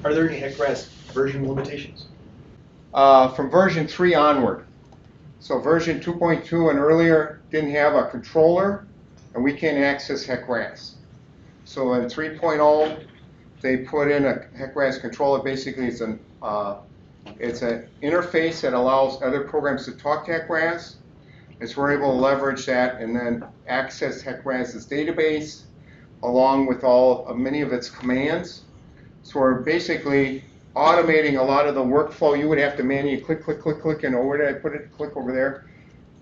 Are there any HEC-RAS version limitations? From version 3 onward. So version 2.2 and earlier didn't have a controller, and we can't access HEC-RAS. So in 3.0, they put in a HEC-RAS controller. Basically, it's an interface that allows other programs to talk to HEC-RAS. And so we're able to leverage that and then access HEC-RAS's database along with many of its commands. So we're basically automating a lot of the workflow. You would have to manually click, click, click, click, and where did I put it? Click over there.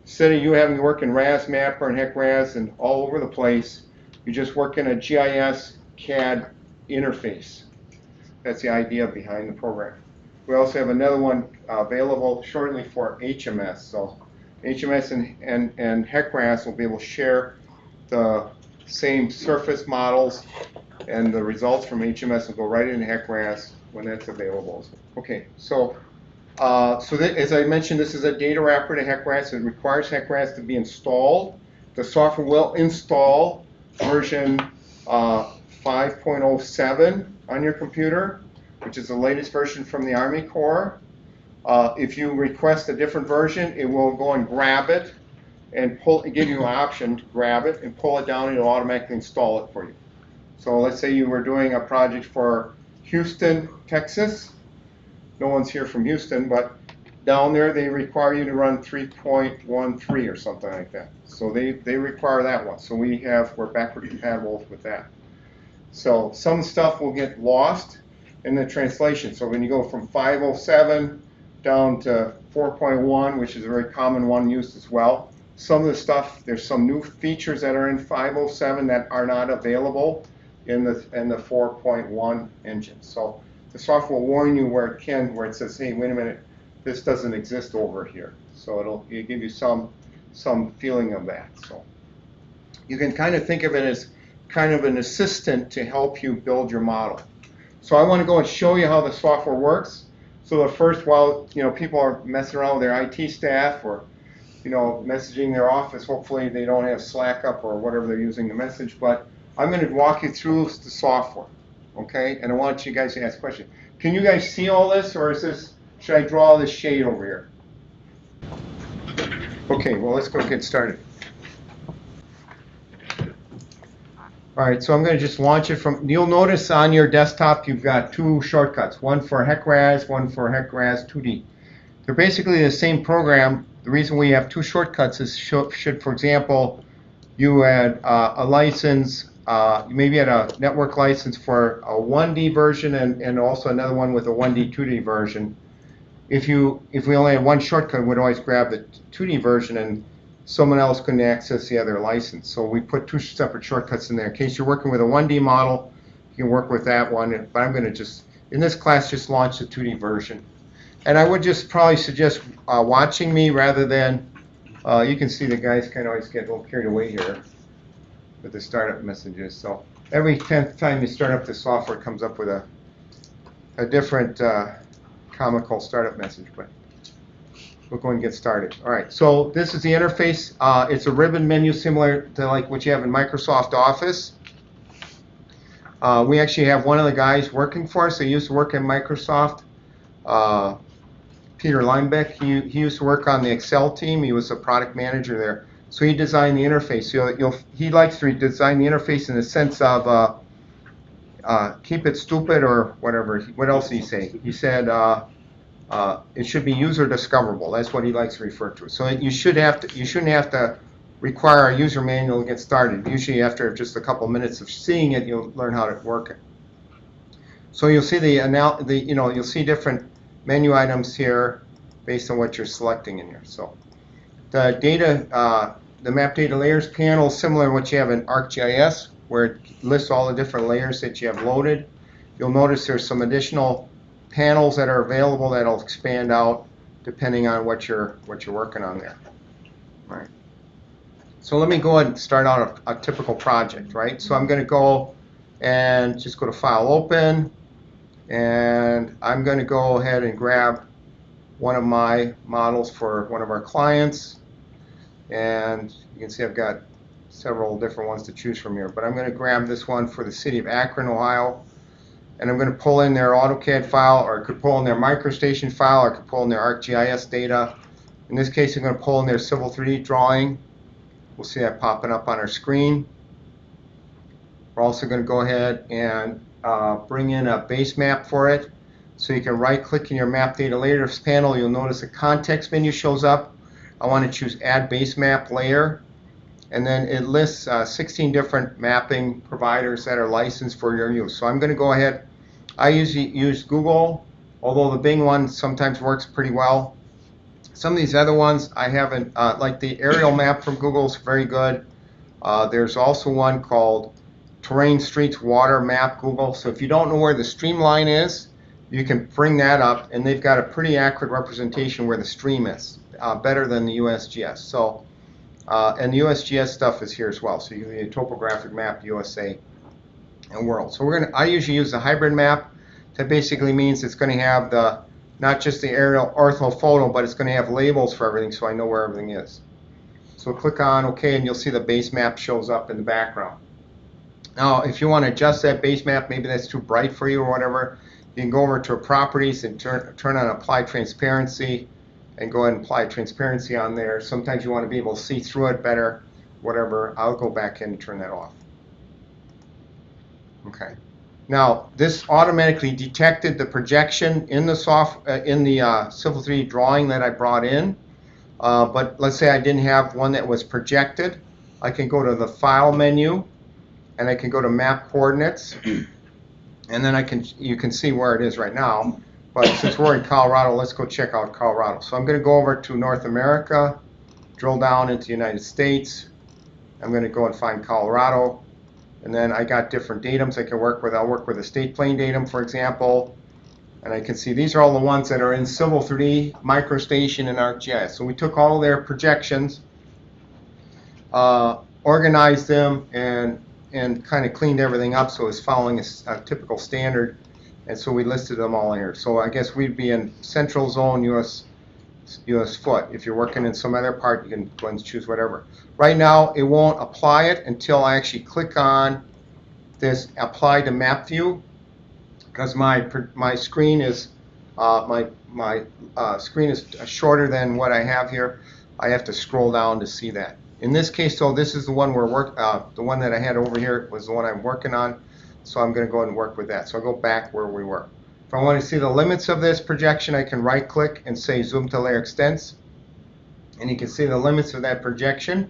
Instead of you having to work in RAS Mapper and HEC-RAS and all over the place, you just work in a GIS CAD interface. That's the idea behind the program. We also have another one available shortly for HMS. So HMS and HEC-RAS will be able to share the same surface models, and the results from HMS will go right into HEC-RAS when that's available. Okay, so as I mentioned, this is a data wrapper to HEC-RAS. It requires HEC-RAS to be installed. The software will install version 5.07 on your computer, which is the latest version from the Army Corps. If you request a different version, it will go and grab it and give you an option to grab it and pull it down, and it'll automatically install it for you. So let's say you were doing a project for Houston, Texas. No one's here from Houston, but down there they require you to run 3.13 or something like that. So they require that one. So we're backward compatible with that. So some stuff will get lost in the translation. So when you go from 5.07 down to 4.1, which is a very common one used as well, some of the stuff, there's some new features that are in 5.07 that are not available in the 4.1 engine. So the software will warn you where it says, hey, wait a minute, this doesn't exist over here. So it'll give you some feeling of that. So you can kind of think of it as kind of an assistant to help you build your model. So I want to go and show you how the software works. So the first, while people are messing around with their IT staff or messaging their office, hopefully they don't have Slack up or whatever they're using to message, but I'm going to walk you through the software, okay? And I want you guys to ask questions. Can you guys see all this, or should I draw this shade over here? Okay, well, let's go get started. All right, so I'm going to just launch it from, you'll notice on your desktop you've got two shortcuts, one for HEC-RAS, one for HEC-RAS 2D. They're basically the same program. The reason we have two shortcuts is should, for example, you had a license, you maybe had a network license for a 1D version and also another one with a 1D, 2D version. If we only had one shortcut, we'd always grab the 2D version and someone else couldn't access the other license. So we put two separate shortcuts in there. In case you're working with a 1D model, you can work with that one. But I'm going to just, in this class, just launch the 2D version. And I would just probably suggest watching me rather than, you can see the guys kind of always get a little carried away here with the startup messages. So every 10th time you start up the software, it comes up with a different comical startup message. But we'll go and get started. All right, so this is the interface. It's a ribbon menu similar to like what you have in Microsoft Office. We actually have one of the guys working for us. He used to work in Microsoft. Peter Linebeck, he used to work on the Excel team. He was a product manager there. So he designed the interface. So he likes to design the interface in the sense of keep it stupid or whatever. What else did he say? He said it should be user discoverable. That's what he likes to refer to. So you shouldn't have to require a user manual to get started. Usually after just a couple minutes of seeing it, you'll learn how to work it. So you'll see you'll see different menu items here based on what you're selecting in here. So the data, the map data layers panel is similar to what you have in ArcGIS, where it lists all the different layers that you have loaded. You'll notice there's some additional panels that are available that'll expand out depending on what you're working on there. All right. So let me go ahead and start out a typical project, right? So I'm going to go and just go to File, Open, and I'm going to go ahead and grab one of my models for one of our clients. And you can see I've got several different ones to choose from here, but I'm going to grab this one for the city of Akron, Ohio. and I'm going to pull in their AutoCAD file, or I could pull in their MicroStation file, or I could pull in their ArcGIS data. In this case, I'm going to pull in their Civil 3D drawing. We'll see that popping up on our screen. We're also going to go ahead and bring in a base map for it. So you can right-click in your Map Data Layers panel. You'll notice a context menu shows up. I want to choose Add Base Map Layer. And then it lists 16 different mapping providers that are licensed for your use. So I'm going to go ahead. I usually use Google, although the Bing one sometimes works pretty well. Some of these other ones I haven't, like the aerial map from Google is very good. There's also one called Terrain, Streets, Water Map Google. So if you don't know where the stream line is, you can bring that up, and they've got a pretty accurate representation where the stream is, better than the USGS. So, and the USGS stuff is here as well. So you can get a topographic map, USA, and world. So I usually use the hybrid map. That basically means it's going to have the not just the aerial orthophoto, but it's going to have labels for everything, so I know where everything is. So click on OK, and you'll see the base map shows up in the background. Now, if you want to adjust that base map, maybe that's too bright for you or whatever, you can go over to Properties and turn on Apply Transparency, and go ahead and apply transparency on there. Sometimes you want to be able to see through it better, whatever. I'll go back in and turn that off. Okay. Now, this automatically detected the projection in the Civil 3D drawing that I brought in. But let's say I didn't have one that was projected. I can go to the File menu, and I can go to Map Coordinates, and then you can see where it is right now. But since we're in Colorado, let's go check out Colorado. So I'm going to go over to North America, drill down into the United States. I'm going to go and find Colorado. And then I got different datums I can work with. I'll work with a state plane datum, for example. And I can see these are all the ones that are in Civil 3D, MicroStation, and ArcGIS. So we took all their projections, organized them, and kind of cleaned everything up so it's following a typical standard. And so we listed them all in here. So I guess we'd be in Central Zone, US foot. If you're working in some other part, you can go and choose whatever. Right now, it won't apply it until I actually click on this Apply to Map View, because my screen is screen is shorter than what I have here. I have to scroll down to see that. In this case, though, this is the one the one that I had over here was the one I'm working on. So I'm going to go ahead and work with that. So I'll go back where we were. If I want to see the limits of this projection, I can right-click and say Zoom to Layer Extents. And you can see the limits of that projection.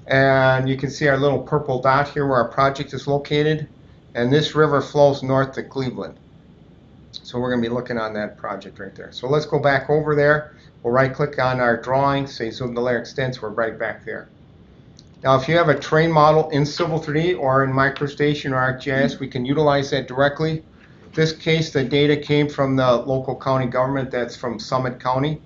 And you can see our little purple dot here where our project is located. And this river flows north to Cleveland. So we're going to be looking on that project right there. So let's go back over there. We'll right-click on our drawing, say Zoom to Layer Extents. We're right back there. Now, if you have a terrain model in Civil 3D or in MicroStation or ArcGIS, we can utilize that directly. In this case, the data came from the local county government. That's from Summit County.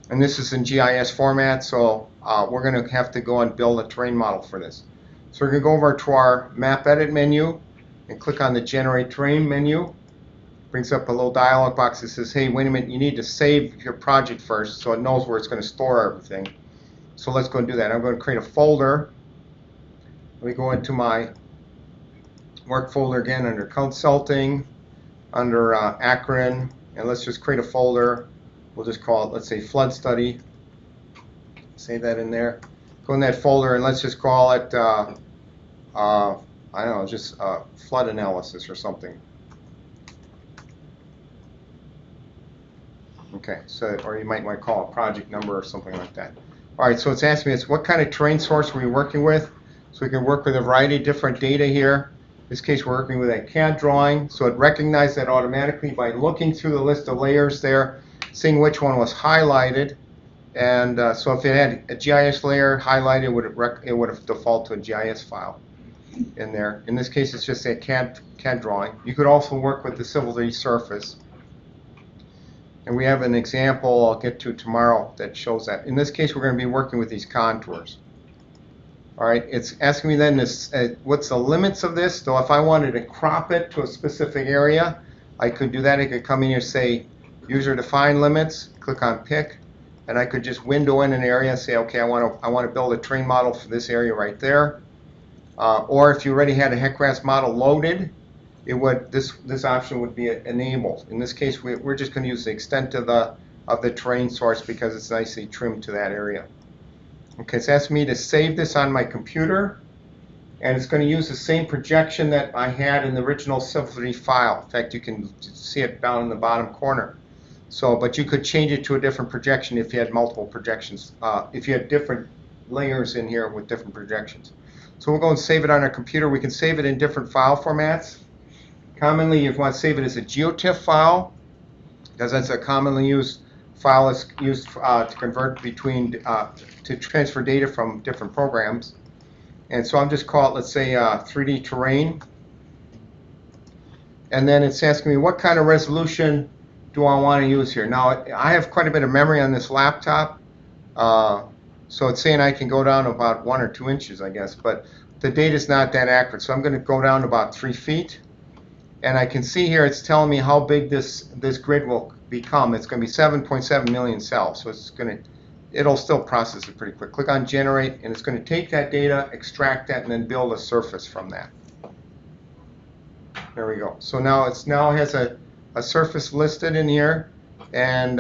And this is in GIS format, so we're going to have to go and build a terrain model for this. So we're going to go over to our Map Edit menu and click on the Generate Terrain menu. Brings up a little dialog box that says, hey, wait a minute, you need to save your project first so it knows where it's going to store everything. So let's go and do that. I'm going to create a folder. Let me go into my work folder again under Consulting, under Akron, and let's just create a folder. We'll just call it, let's say, Flood Study. Save that in there. Go in that folder and let's just call it, I don't know, just Flood Analysis or something. Okay, so, or you might want to call it project number or something like that. All right, so it's asking me, what kind of terrain source are we working with? So we can work with a variety of different data here. In this case, we're working with a CAD drawing. So it recognized that automatically by looking through the list of layers there, seeing which one was highlighted. And so if it had a GIS layer highlighted, it would have default to a GIS file in there. In this case, it's just a CAD drawing. You could also work with the Civil 3D surface. And we have an example I'll get to tomorrow that shows that. In this case, we're going to be working with these contours. All right, it's asking me then what's the limits of this. So if I wanted to crop it to a specific area, I could do that. I could come in here, say user defined limits, click on pick, and I could just window in an area and say, okay, I want to build a terrain model for this area right there. Or if you already had a HEC-RAS model loaded, this option would be enabled. In this case, we're just going to use the extent of the terrain source because it's nicely trimmed to that area. Okay, it's asking me to save this on my computer, and it's going to use the same projection that I had in the original Civility file. In fact, you can see it down in the bottom corner. So, but you could change it to a different projection if you had multiple projections, if you had different layers in here with different projections. So we'll go and save it on our computer. We can save it in different file formats. Commonly, you want to save it as a GeoTIFF file, because that's a commonly used file that's used to convert between, to transfer data from different programs. And so I'm just call it, let's say, 3D terrain. And then it's asking me what kind of resolution do I want to use here. Now, I have quite a bit of memory on this laptop. So it's saying I can go down to about 1 or 2 inches, I guess. But the data is not that accurate. So I'm going to go down to about 3 feet. And I can see here it's telling me how big this grid will become. It's going to be 7.7 million cells. So it'll still process it pretty quick. Click on generate, and it's going to take that data, extract that, and then build a surface from that. There we go. So now it has a surface listed in here, and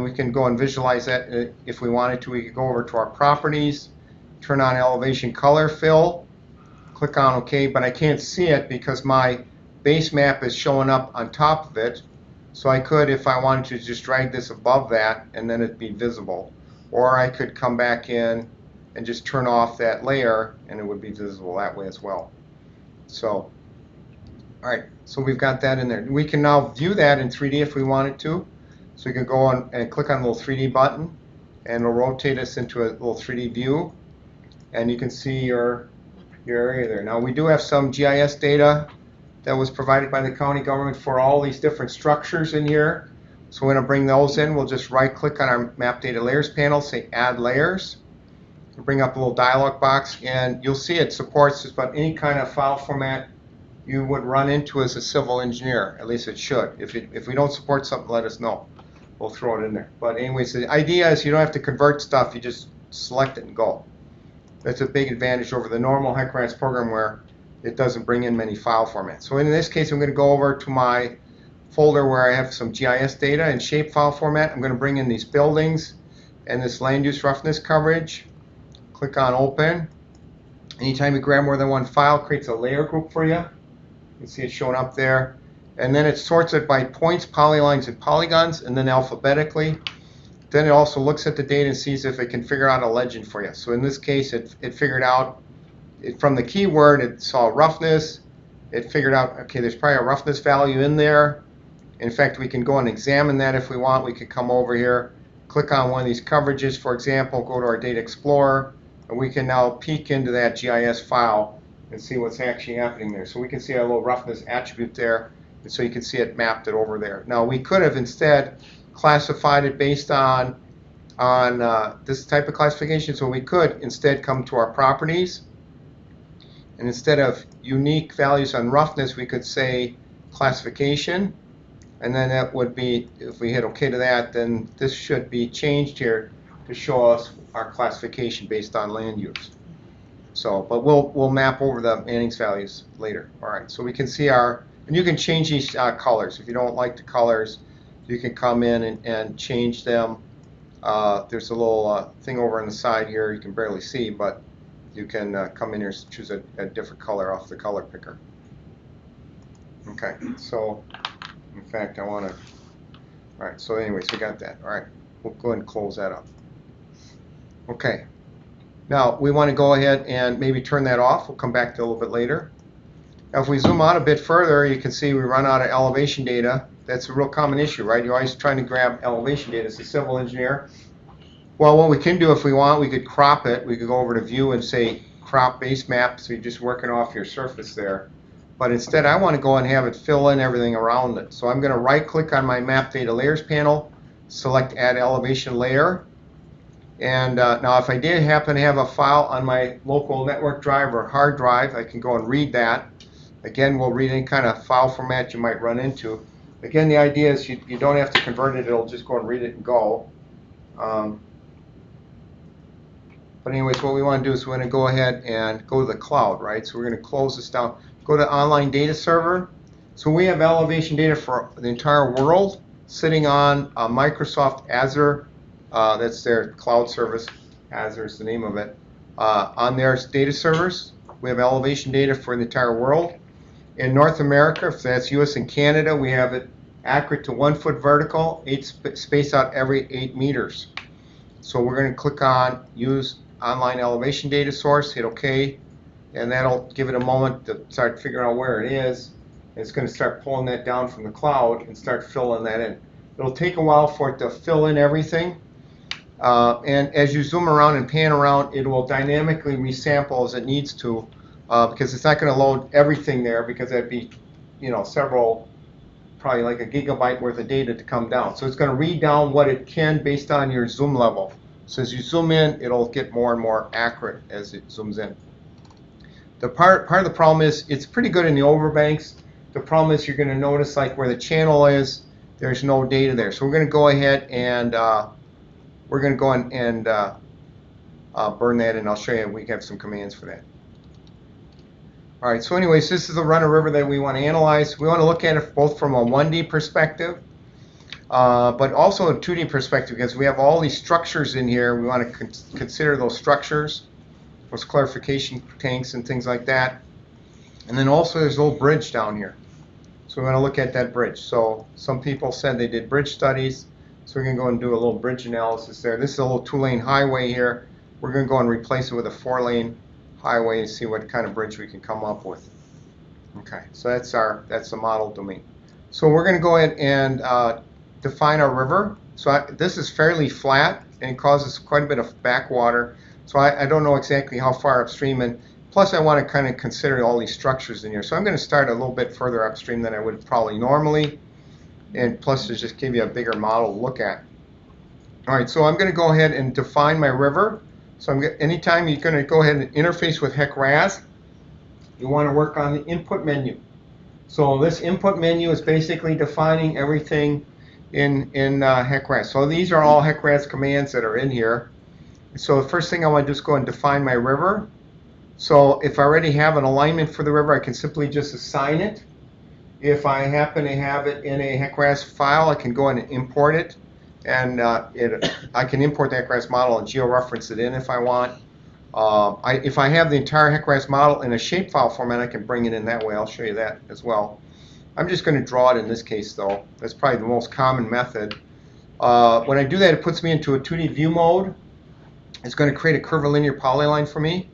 we can go and visualize that if we wanted to. We could go over to our properties, turn on elevation color fill, click on OK, but I can't see it because my base map is showing up on top of it. So I could, if I wanted to, just drag this above that and then it'd be visible. Or I could come back in and just turn off that layer and it would be visible that way as well. So, all right, so we've got that in there. We can now view that in 3D if we wanted to. So we can go on and click on the little 3D button and it'll rotate us into a little 3D view. And you can see your area there. Now we do have some GIS data that was provided by the county government for all these different structures in here. So we're going to bring those in. We'll just right click on our map data layers panel, say add layers. We'll bring up a little dialog box, and you'll see it supports just about any kind of file format you would run into as a civil engineer. At least it should. If we don't support something, let us know. We'll throw it in there. But anyways, the idea is you don't have to convert stuff. You just select it and go. That's a big advantage over the normal HEC-RAS program where it doesn't bring in many file formats. So in this case, I'm going to go over to my folder where I have some GIS data in shapefile format. I'm going to bring in these buildings and this land use roughness coverage. Click on open. Anytime you grab more than one file, it creates a layer group for you. You can see it showing up there. And then it sorts it by points, polylines, and polygons, and then alphabetically. Then it also looks at the data and sees if it can figure out a legend for you. So in this case, it figured out from the keyword, it saw roughness. It figured out, okay, there's probably a roughness value in there. In fact, we can go and examine that if we want. We could come over here, click on one of these coverages, for example, go to our Data Explorer, and we can now peek into that GIS file and see what's actually happening there. So we can see a little roughness attribute there, and so you can see it mapped it over there. Now, we could have instead classified it based on this type of classification, so we could instead come to our properties. And instead of unique values on roughness, we could say classification. And then that would be, if we hit OK to that, then this should be changed here to show us our classification based on land use. So, but we'll map over the Manning's values later. All right, so we can see and you can change these colors. If you don't like the colors, you can come in and change them. There's a little thing over on the side here you can barely see, but you can come in here and choose a different color off the color picker. Okay, so in fact, I want to. All right, so anyways, we got that. All right, we'll go ahead and close that up. Okay, now we want to go ahead and maybe turn that off. We'll come back to it a little bit later. Now, if we zoom out a bit further, you can see we run out of elevation data. That's a real common issue, right? You're always trying to grab elevation data as a civil engineer. Well, what we can do if we want, we could crop it. We could go over to view and say crop base map, so you're just working off your surface there. But instead, I want to go and have it fill in everything around it. So I'm going to right click on my map data layers panel, select add elevation layer. And now if I did happen to have a file on my local network drive or hard drive, I can go and read that. Again, we'll read any kind of file format you might run into. Again, the idea is you don't have to convert it. It'll just go and read it and go. But anyways, what we want to do is we're going to go ahead and go to the cloud, right? So we're going to close this down. Go to online data server, So we have elevation data for the entire world sitting on Microsoft Azure. That's their cloud service. Azure is the name of it. On their data servers, we have elevation data for the entire world. In North America, if that's US and Canada, we have it accurate to 1 foot vertical, spaced out every 8 meters. So we're going to click on Use Online Elevation Data Source, hit OK, and that'll give it a moment to start figuring out where it is. It's going to start pulling that down from the cloud and start filling that in. It'll take a while for it to fill in everything. And as you zoom around and pan around, it will dynamically resample as it needs to, because it's not going to load everything there, because that'd be, several, probably like a gigabyte worth of data to come down. So it's going to read down what it can based on your zoom level. So as you zoom in, it'll get more and more accurate as it zooms in. The part of the problem is it's pretty good in the overbanks. The problem is you're going to notice like where the channel is, there's no data there. So we're going to go ahead and burn that, and I'll show you. We have some commands for that. All right, so anyways, this is the run of river that we want to analyze. We want to look at it both from a 1D perspective, but also a 2D perspective, because we have all these structures in here. We want to consider those structures, those clarification tanks and things like that. And then also there's a little bridge down here. So we want to look at that bridge. So some people said they did bridge studies, so we're going to go and do a little bridge analysis there. This is a little 2-lane highway here. We're going to go and replace it with a 4-lane highway and see what kind of bridge we can come up with. Okay, so that's the model domain. So we're going to go ahead and define our river. So this is fairly flat, and it causes quite a bit of backwater. So I don't know exactly how far upstream, and plus I want to kind of consider all these structures in here. So I'm going to start a little bit further upstream than I would probably normally, and plus to just give you a bigger model to look at. All right, so I'm going to go ahead and define my river. So anytime you're going to go ahead and interface with HEC-RAS, you want to work on the input menu. So this input menu is basically defining everything in HEC-RAS. So these are all HEC-RAS commands that are in here. So the first thing I want to do is go and define my river. So if I already have an alignment for the river, I can simply just assign it. If I happen to have it in a HEC-RAS file, I can go and import it. And I can import the HEC-RAS model and georeference it in if I want. If I have the entire HEC-RAS model in a shapefile format, I can bring it in that way. I'll show you that as well. I'm just going to draw it in this case, though. That's probably the most common method. When I do that, it puts me into a 2D view mode. It's going to create a curvilinear polyline for me.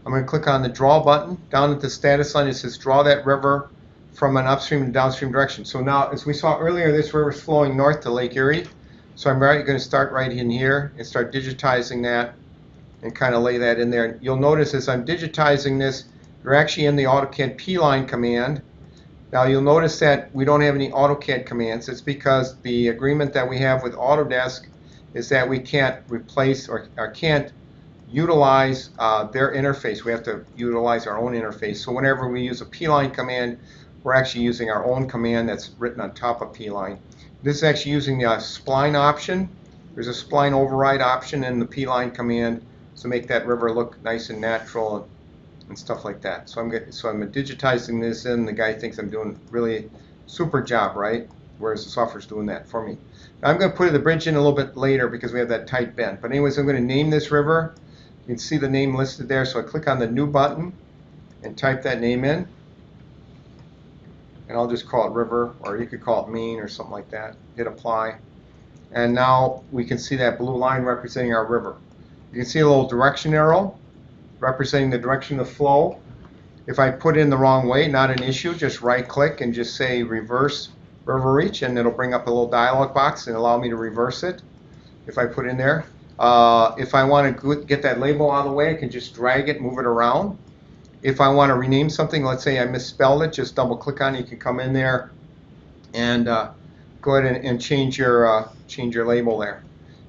I'm going to click on the Draw button. Down at the status line, it says Draw that river from an upstream and downstream direction. So now, as we saw earlier, this river is flowing north to Lake Erie. So I'm going to start right in here and start digitizing that and kind of lay that in there. You'll notice as I'm digitizing this, you're actually in the AutoCAD P-line command. Now you'll notice that we don't have any AutoCAD commands. It's because the agreement that we have with Autodesk is that we can't replace or can't utilize their interface. We have to utilize our own interface. So whenever we use a P-line command, we're actually using our own command that's written on top of P-line. This is actually using the spline option. There's a spline override option in the P-line command to make that river look nice and natural and stuff like that. So I'm digitizing this in. The guy thinks I'm doing really super job, right? Whereas the software's doing that for me. Now I'm going to put the bridge in a little bit later because we have that tight bend. But anyways, I'm going to name this river. You can see the name listed there. So I click on the New button and type that name in. And I'll just call it river, or you could call it Main or something like that. Hit apply. And now we can see that blue line representing our river. You can see a little direction arrow representing the direction of flow. If I put it in the wrong way, not an issue. Just right click and just say reverse river reach, and it'll bring up a little dialog box and allow me to reverse it if I put in there. If I want to get that label out of the way, I can just drag it, move it around. If I want to rename something, let's say I misspelled it, just double click on it. You can come in there and go ahead and change your label there.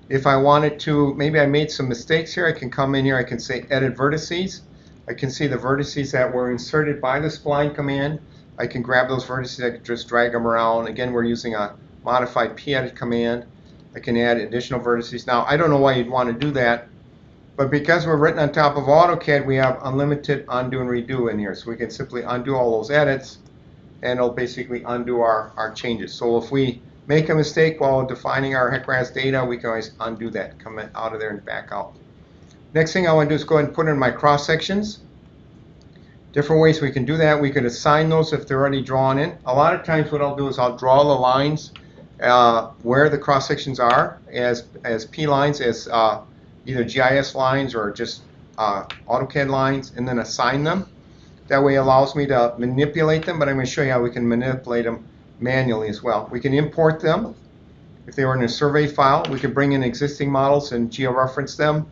If I wanted to, maybe I made some mistakes here, I can come in here, I can say edit vertices. I can see the vertices that were inserted by the spline command. I can grab those vertices, I can just drag them around. Again, we're using a modified p-edit command. I can add additional vertices. Now, I don't know why you'd want to do that, but because we're written on top of AutoCAD, we have unlimited undo and redo in here. So we can simply undo all those edits and it'll basically undo our changes. So if we make a mistake while defining our HEC-RAS data, we can always undo that, come out of there and back out. Next thing I want to do is go ahead and put in my cross sections. Different ways we can do that. We could assign those if they're already drawn in. A lot of times what I'll do is I'll draw the lines where the cross sections are as P lines, as either GIS lines or just AutoCAD lines, and then assign them. That way it allows me to manipulate them, but I'm going to show you how we can manipulate them manually as well. We can import them. If they were in a survey file, we can bring in existing models and georeference them.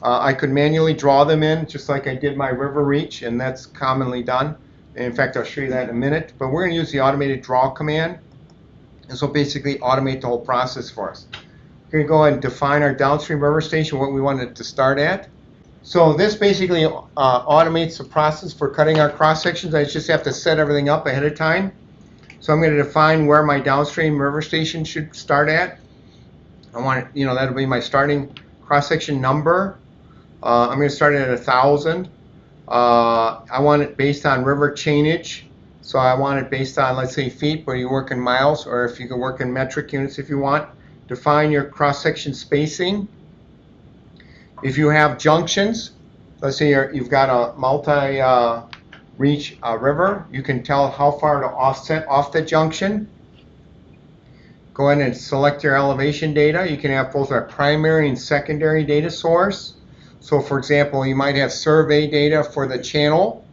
I could manually draw them in just like I did my river reach, and that's commonly done. And in fact, I'll show you that in a minute. But we're going to use the automated draw command. And so basically automate the whole process for us. We're going to go ahead and define our downstream river station, what we want it to start at. So this basically automates the process for cutting our cross sections. I just have to set everything up ahead of time. So I'm going to define where my downstream river station should start at. I want it, that'll be my starting cross section number. I'm going to start it at 1,000. I want it based on river chainage. So I want it based on, let's say, feet, but you work in miles, or if you can work in metric units if you want. Define your cross-section spacing. If you have junctions, let's say you've got a multi-reach river, you can tell how far to offset off the junction. Go ahead and select your elevation data. You can have both a primary and secondary data source. So for example, you might have survey data for the channel,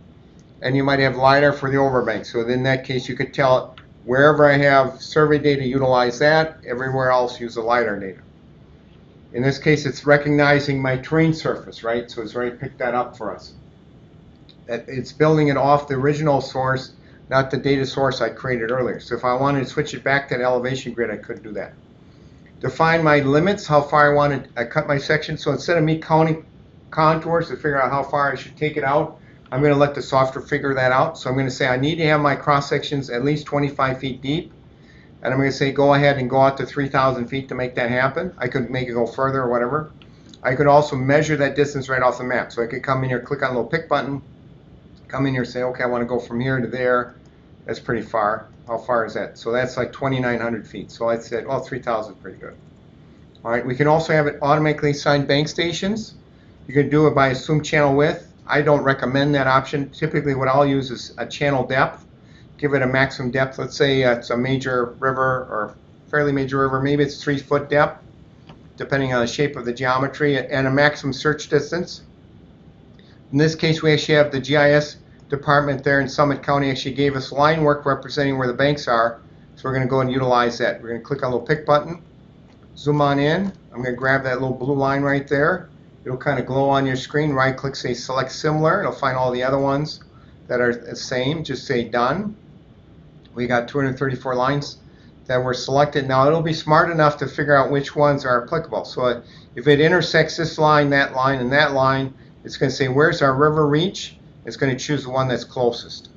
and you might have LiDAR for the overbank. So in that case, you could tell it, wherever I have survey data, utilize that. Everywhere else, use the LiDAR data. In this case, it's recognizing my terrain surface, right? So it's already picked that up for us. It's building it off the original source, not the data source I created earlier. So if I wanted to switch it back to an elevation grid, I could do that. Define my limits, how far I want to cut my section. So instead of me counting contours to figure out how far I should take it out, I'm going to let the software figure that out. So I'm going to say I need to have my cross sections at least 25 feet deep, and I'm going to say go ahead and go out to 3,000 feet to make that happen. I could make it go further or whatever. I could also measure that distance right off the map. So I could come in here, click on the little pick button, come in here, say okay, I want to go from here to there. That's pretty far. How far is that? So that's like 2,900 feet. So I said, well, 3,000 pretty good. All right, we can also have it automatically assign bank stations. You can do it by assumed channel width. I don't recommend that option. Typically what I'll use is a channel depth. Give it a maximum depth. Let's say it's a major river or fairly major river. Maybe it's 3 foot depth, depending on the shape of the geometry, and a maximum search distance. In this case, we actually have the GIS department there in Summit County actually gave us line work representing where the banks are. So we're going to go and utilize that. We're going to click on the little pick button, zoom on in. I'm going to grab that little blue line right there. It'll kind of glow on your screen. Right click, say select similar. It'll find all the other ones that are the same. Just say done. We got 234 lines that were selected. Now it'll be smart enough to figure out which ones are applicable. So if it intersects this line, and that line, it's going to say where's our river reach. It's going to choose the one that's closest.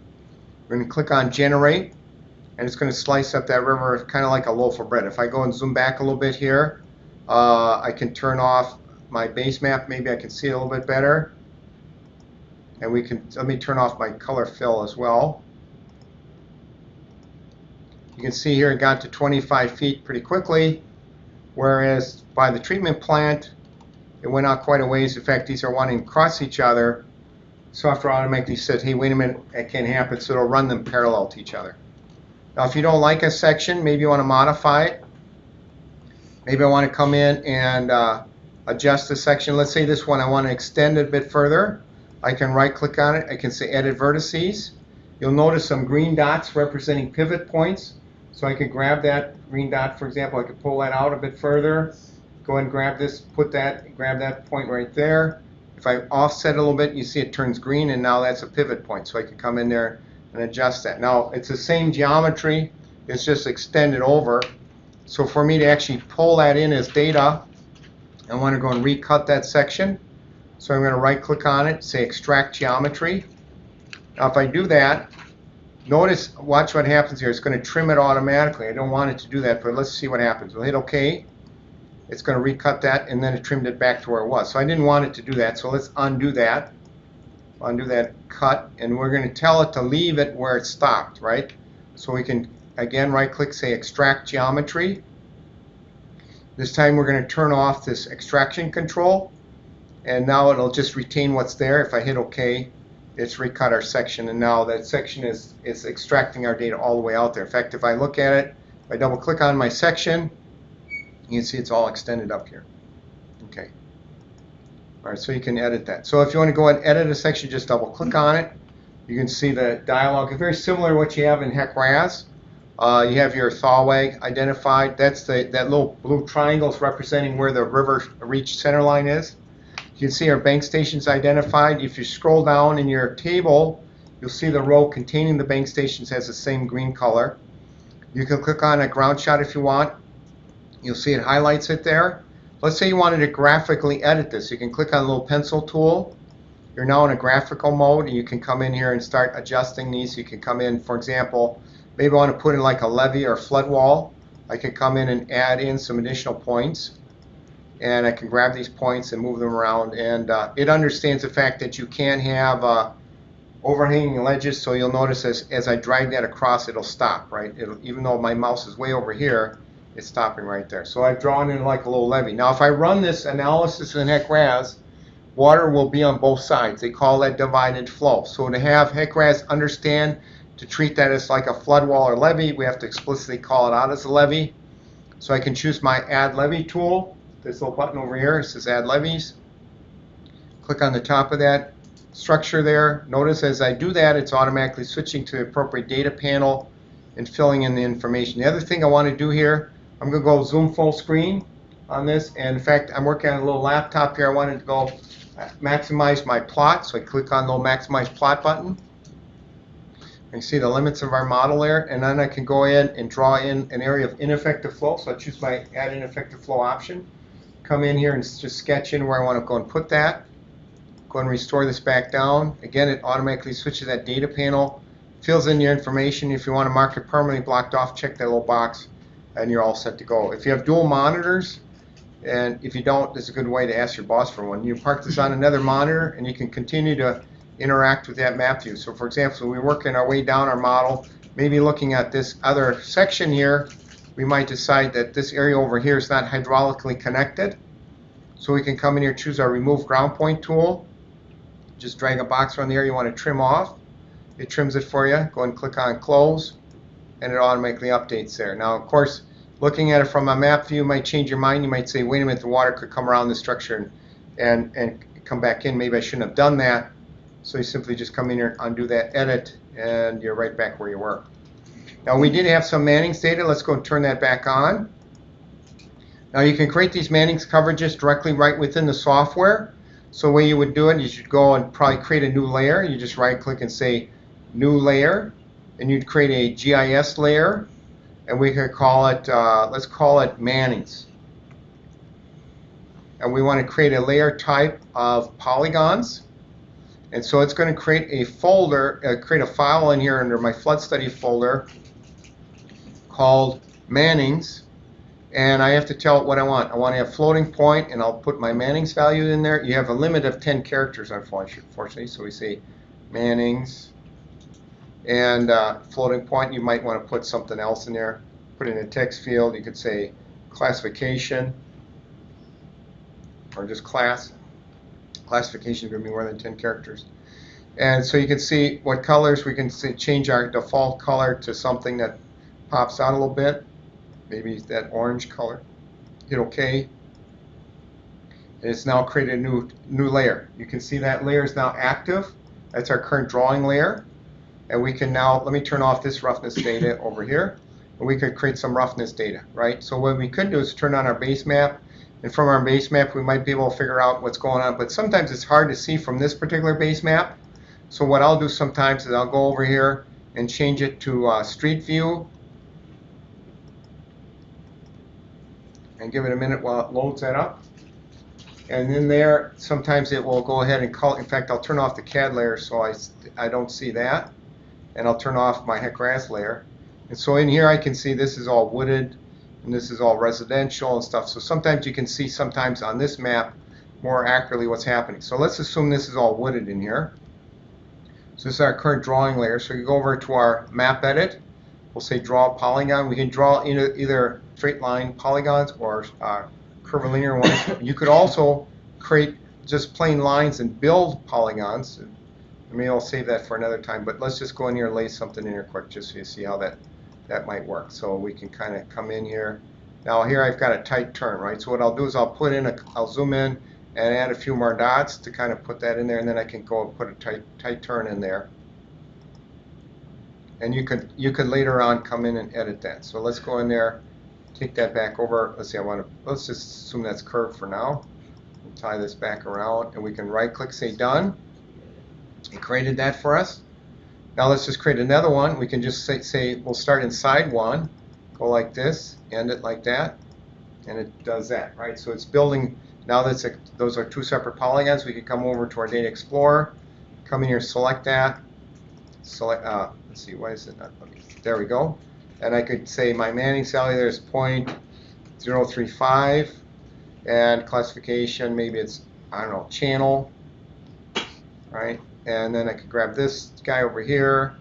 We're going to click on generate, and it's going to slice up that river kind of like a loaf of bread. If I go and zoom back a little bit here, I can turn off my base map. Maybe I can see it a little bit better. And let me turn off my color fill as well. You can see here it got to 25 feet pretty quickly, whereas by the treatment plant, it went out quite a ways. In fact, these are wanting to cross each other. Software automatically says, hey, wait a minute, that can't happen, so it'll run them parallel to each other. Now, if you don't like a section, maybe you want to modify it. Maybe I want to come in and adjust the section. Let's say this one I want to extend it a bit further. I can right-click on it. I can say Edit Vertices. You'll notice some green dots representing pivot points. So I could grab that green dot, for example. I could pull that out a bit further. Go ahead and grab this, grab that point right there. If I offset a little bit, you see it turns green, and now that's a pivot point. So I can come in there and adjust that. Now, it's the same geometry. It's just extended over. So for me to actually pull that in as data, I want to go and recut that section. So I'm going to right-click on it, say Extract Geometry. Now, if I do that, notice, watch what happens here. It's going to trim it automatically. I don't want it to do that, but let's see what happens. We'll hit OK. It's going to recut that, and then it trimmed it back to where it was. So I didn't want it to do that, so let's undo that. Undo that cut, and we're going to tell it to leave it where it stopped, right? So we can, again, right-click, say Extract Geometry. This time we're going to turn off this extraction control, and now it'll just retain what's there. If I hit OK, it's recut our section, and now that section is extracting our data all the way out there. In fact, if I look at it, if I double-click on my section, you can see it's all extended up here. Okay. All right, so you can edit that. So if you want to go and edit a section, just double-click on it. You can see the dialog. It's very similar to what you have in HEC-RAS. You have your thalweg identified. That's that little blue triangle is representing where the river reach center line is. You can see our bank stations identified. If you scroll down in your table, you'll see the row containing the bank stations has the same green color. You can click on a ground shot if you want. You'll see it highlights it there. Let's say you wanted to graphically edit this. You can click on the little pencil tool. You're now in a graphical mode, and you can come in here and start adjusting these. You can come in, for example, maybe I want to put in like a levee or flood wall. I can come in and add in some additional points, and I can grab these points and move them around. And it understands the fact that you can have overhanging ledges, so you'll notice as I drag that across, it'll stop, right? Even though my mouse is way over here, it's stopping right there. So I've drawn in like a little levee. Now if I run this analysis in HEC-RAS, water will be on both sides. They call that divided flow. So to have HEC-RAS understand to treat that as like a flood wall or levee, we have to explicitly call it out as a levee. So I can choose my Add Levee tool. This little button over here, it says Add Levees. Click on the top of that structure there. Notice as I do that, it's automatically switching to the appropriate data panel and filling in the information. The other thing I want to do here, I'm going to go zoom full screen on this, and in fact I'm working on a little laptop here. I wanted to go maximize my plot, so I click on the little maximize plot button. You see the limits of our model there, and then I can go in and draw in an area of ineffective flow. So I choose my Add Ineffective Flow option. Come in here and just sketch in where I want to go and put that. Go and restore this back down. Again, it automatically switches that data panel, fills in your information. If you want to mark it permanently blocked off, check that little box, and you're all set to go. If you have dual monitors, and if you don't, this is a good way to ask your boss for one. You park this on another monitor, and you can continue to interact with that map view. So for example, we're working our way down our model, maybe looking at this other section here, we might decide that this area over here is not hydraulically connected. So we can come in here, choose our Remove Ground Point tool, just drag a box around the area you want to trim off. It trims it for you. Go and click on Close, and it automatically updates there. Now, of course, looking at it from a map view might change your mind. You might say, wait a minute, the water could come around the structure and come back in. Maybe I shouldn't have done that. So you simply just come in here, undo that edit, and you're right back where you were. Now we did have some Manning's data. Let's go and turn that back on. Now you can create these Manning's coverages directly right within the software. So the way you would do it, you should go and probably create a new layer. You just right click and say New Layer, and you'd create a GIS layer, and we could call it, let's call it Manning's. And we want to create a layer type of polygons. And so it's going to create a folder, create a file in here under my flood study folder called Manning's. And I have to tell it what I want. I want to have floating point, and I'll put my Manning's value in there. You have a limit of 10 characters, unfortunately. So we say Manning's. And floating point, you might want to put something else in there. Put in a text field. You could say classification or just class. Classification is going to be more than 10 characters. And so you can see what colors. We can change our default color to something that pops out a little bit. Maybe that orange color. Hit OK. And it's now created a new layer. You can see that layer is now active. That's our current drawing layer. And we can now, let me turn off this roughness data over here. And we could create some roughness data, right? So what we could do is turn on our base map. And from our base map, we might be able to figure out what's going on. But sometimes it's hard to see from this particular base map. So what I'll do sometimes is I'll go over here and change it to Street View. And give it a minute while it loads that up. And then there, sometimes it will go ahead and call. In fact, I'll turn off the CAD layer so I don't see that. And I'll turn off my HEC-RAS layer. And so in here I can see this is all wooded. And this is all residential and stuff. So sometimes you can see sometimes on this map more accurately what's happening. So let's assume this is all wooded in here. So this is our current drawing layer. So you go over to our map edit, we'll say draw a polygon. We can draw either straight line polygons or curvilinear ones. You could also create just plain lines and build polygons. Maybe I'll save that for another time, but let's just go in here and lay something in here quick just so you see how that might work. So we can kind of come in here. Now here I've got a tight turn, right? So what I'll do is I'll zoom in and add a few more dots to kind of put that in there, and then I can go and put a tight turn in there. And you could later on come in and edit that. So let's go in there, take that back over. Let's see, let's just assume that's curved for now. We'll tie this back around, and we can right click, say done. It created that for us. Now let's just create another one. We can just say we'll start inside one, go like this, end it like that, and it does that, right? So it's building. Now those are two separate polygons. We can come over to our Data Explorer, come in here, select that, select. Let's see, why is it not? Okay, there we go. And I could say my Manning's value there is 0.035, and classification maybe it's, I don't know, channel, right? And then I could grab this guy over here,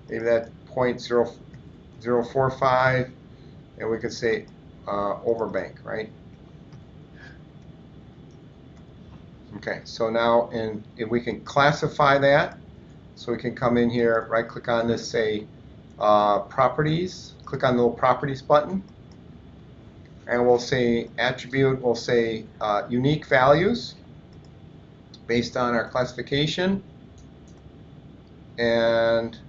maybe that 0.045, and we could say overbank, right? Okay, so now if we can classify that, so we can come in here, right click on this, say properties, click on the little properties button, and we'll say attribute, we'll say unique values based on our classification, and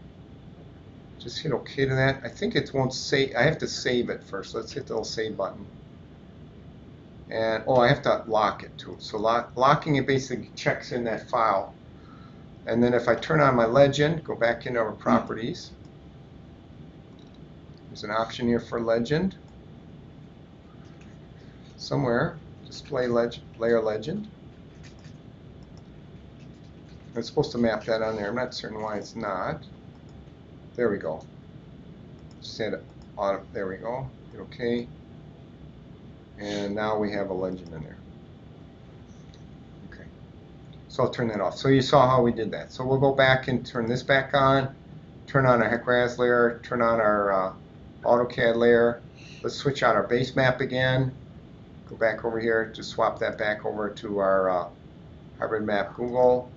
just hit OK to that. I think it won't save. I have to save it first. Let's hit the little save button. And I have to lock it too. So locking it basically checks in that file. And then if I turn on my legend, go back into our properties. There's an option here for legend. Somewhere, display layer legend. It's supposed to map that on there. I'm not certain why it's not. There we go. Set it on. There we go. Hit OK. And now we have a legend in there. Okay. So I'll turn that off. So you saw how we did that. So we'll go back and turn this back on. Turn on our HEC-RAS layer. Turn on our AutoCAD layer. Let's switch on our base map again. Go back over here. Just swap that back over to our hybrid map Google.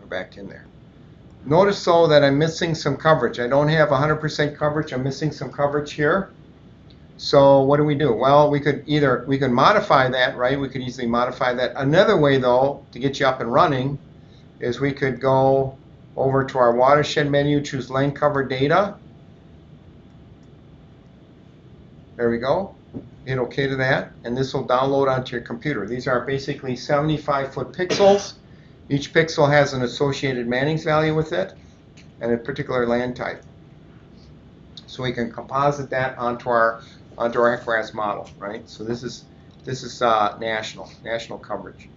Back in there. Notice though that I'm missing some coverage. I don't have 100% coverage. I'm missing some coverage here. So what do? Well, we could modify that, right? We could easily modify that. Another way though to get you up and running is we could go over to our watershed menu, choose land cover data. There we go. Hit OK to that, and this will download onto your computer. These are basically 75-foot pixels. Each pixel has an associated Manning's value with it and a particular land type. So we can composite that onto our HEC-RAS model, right? So this is national coverage.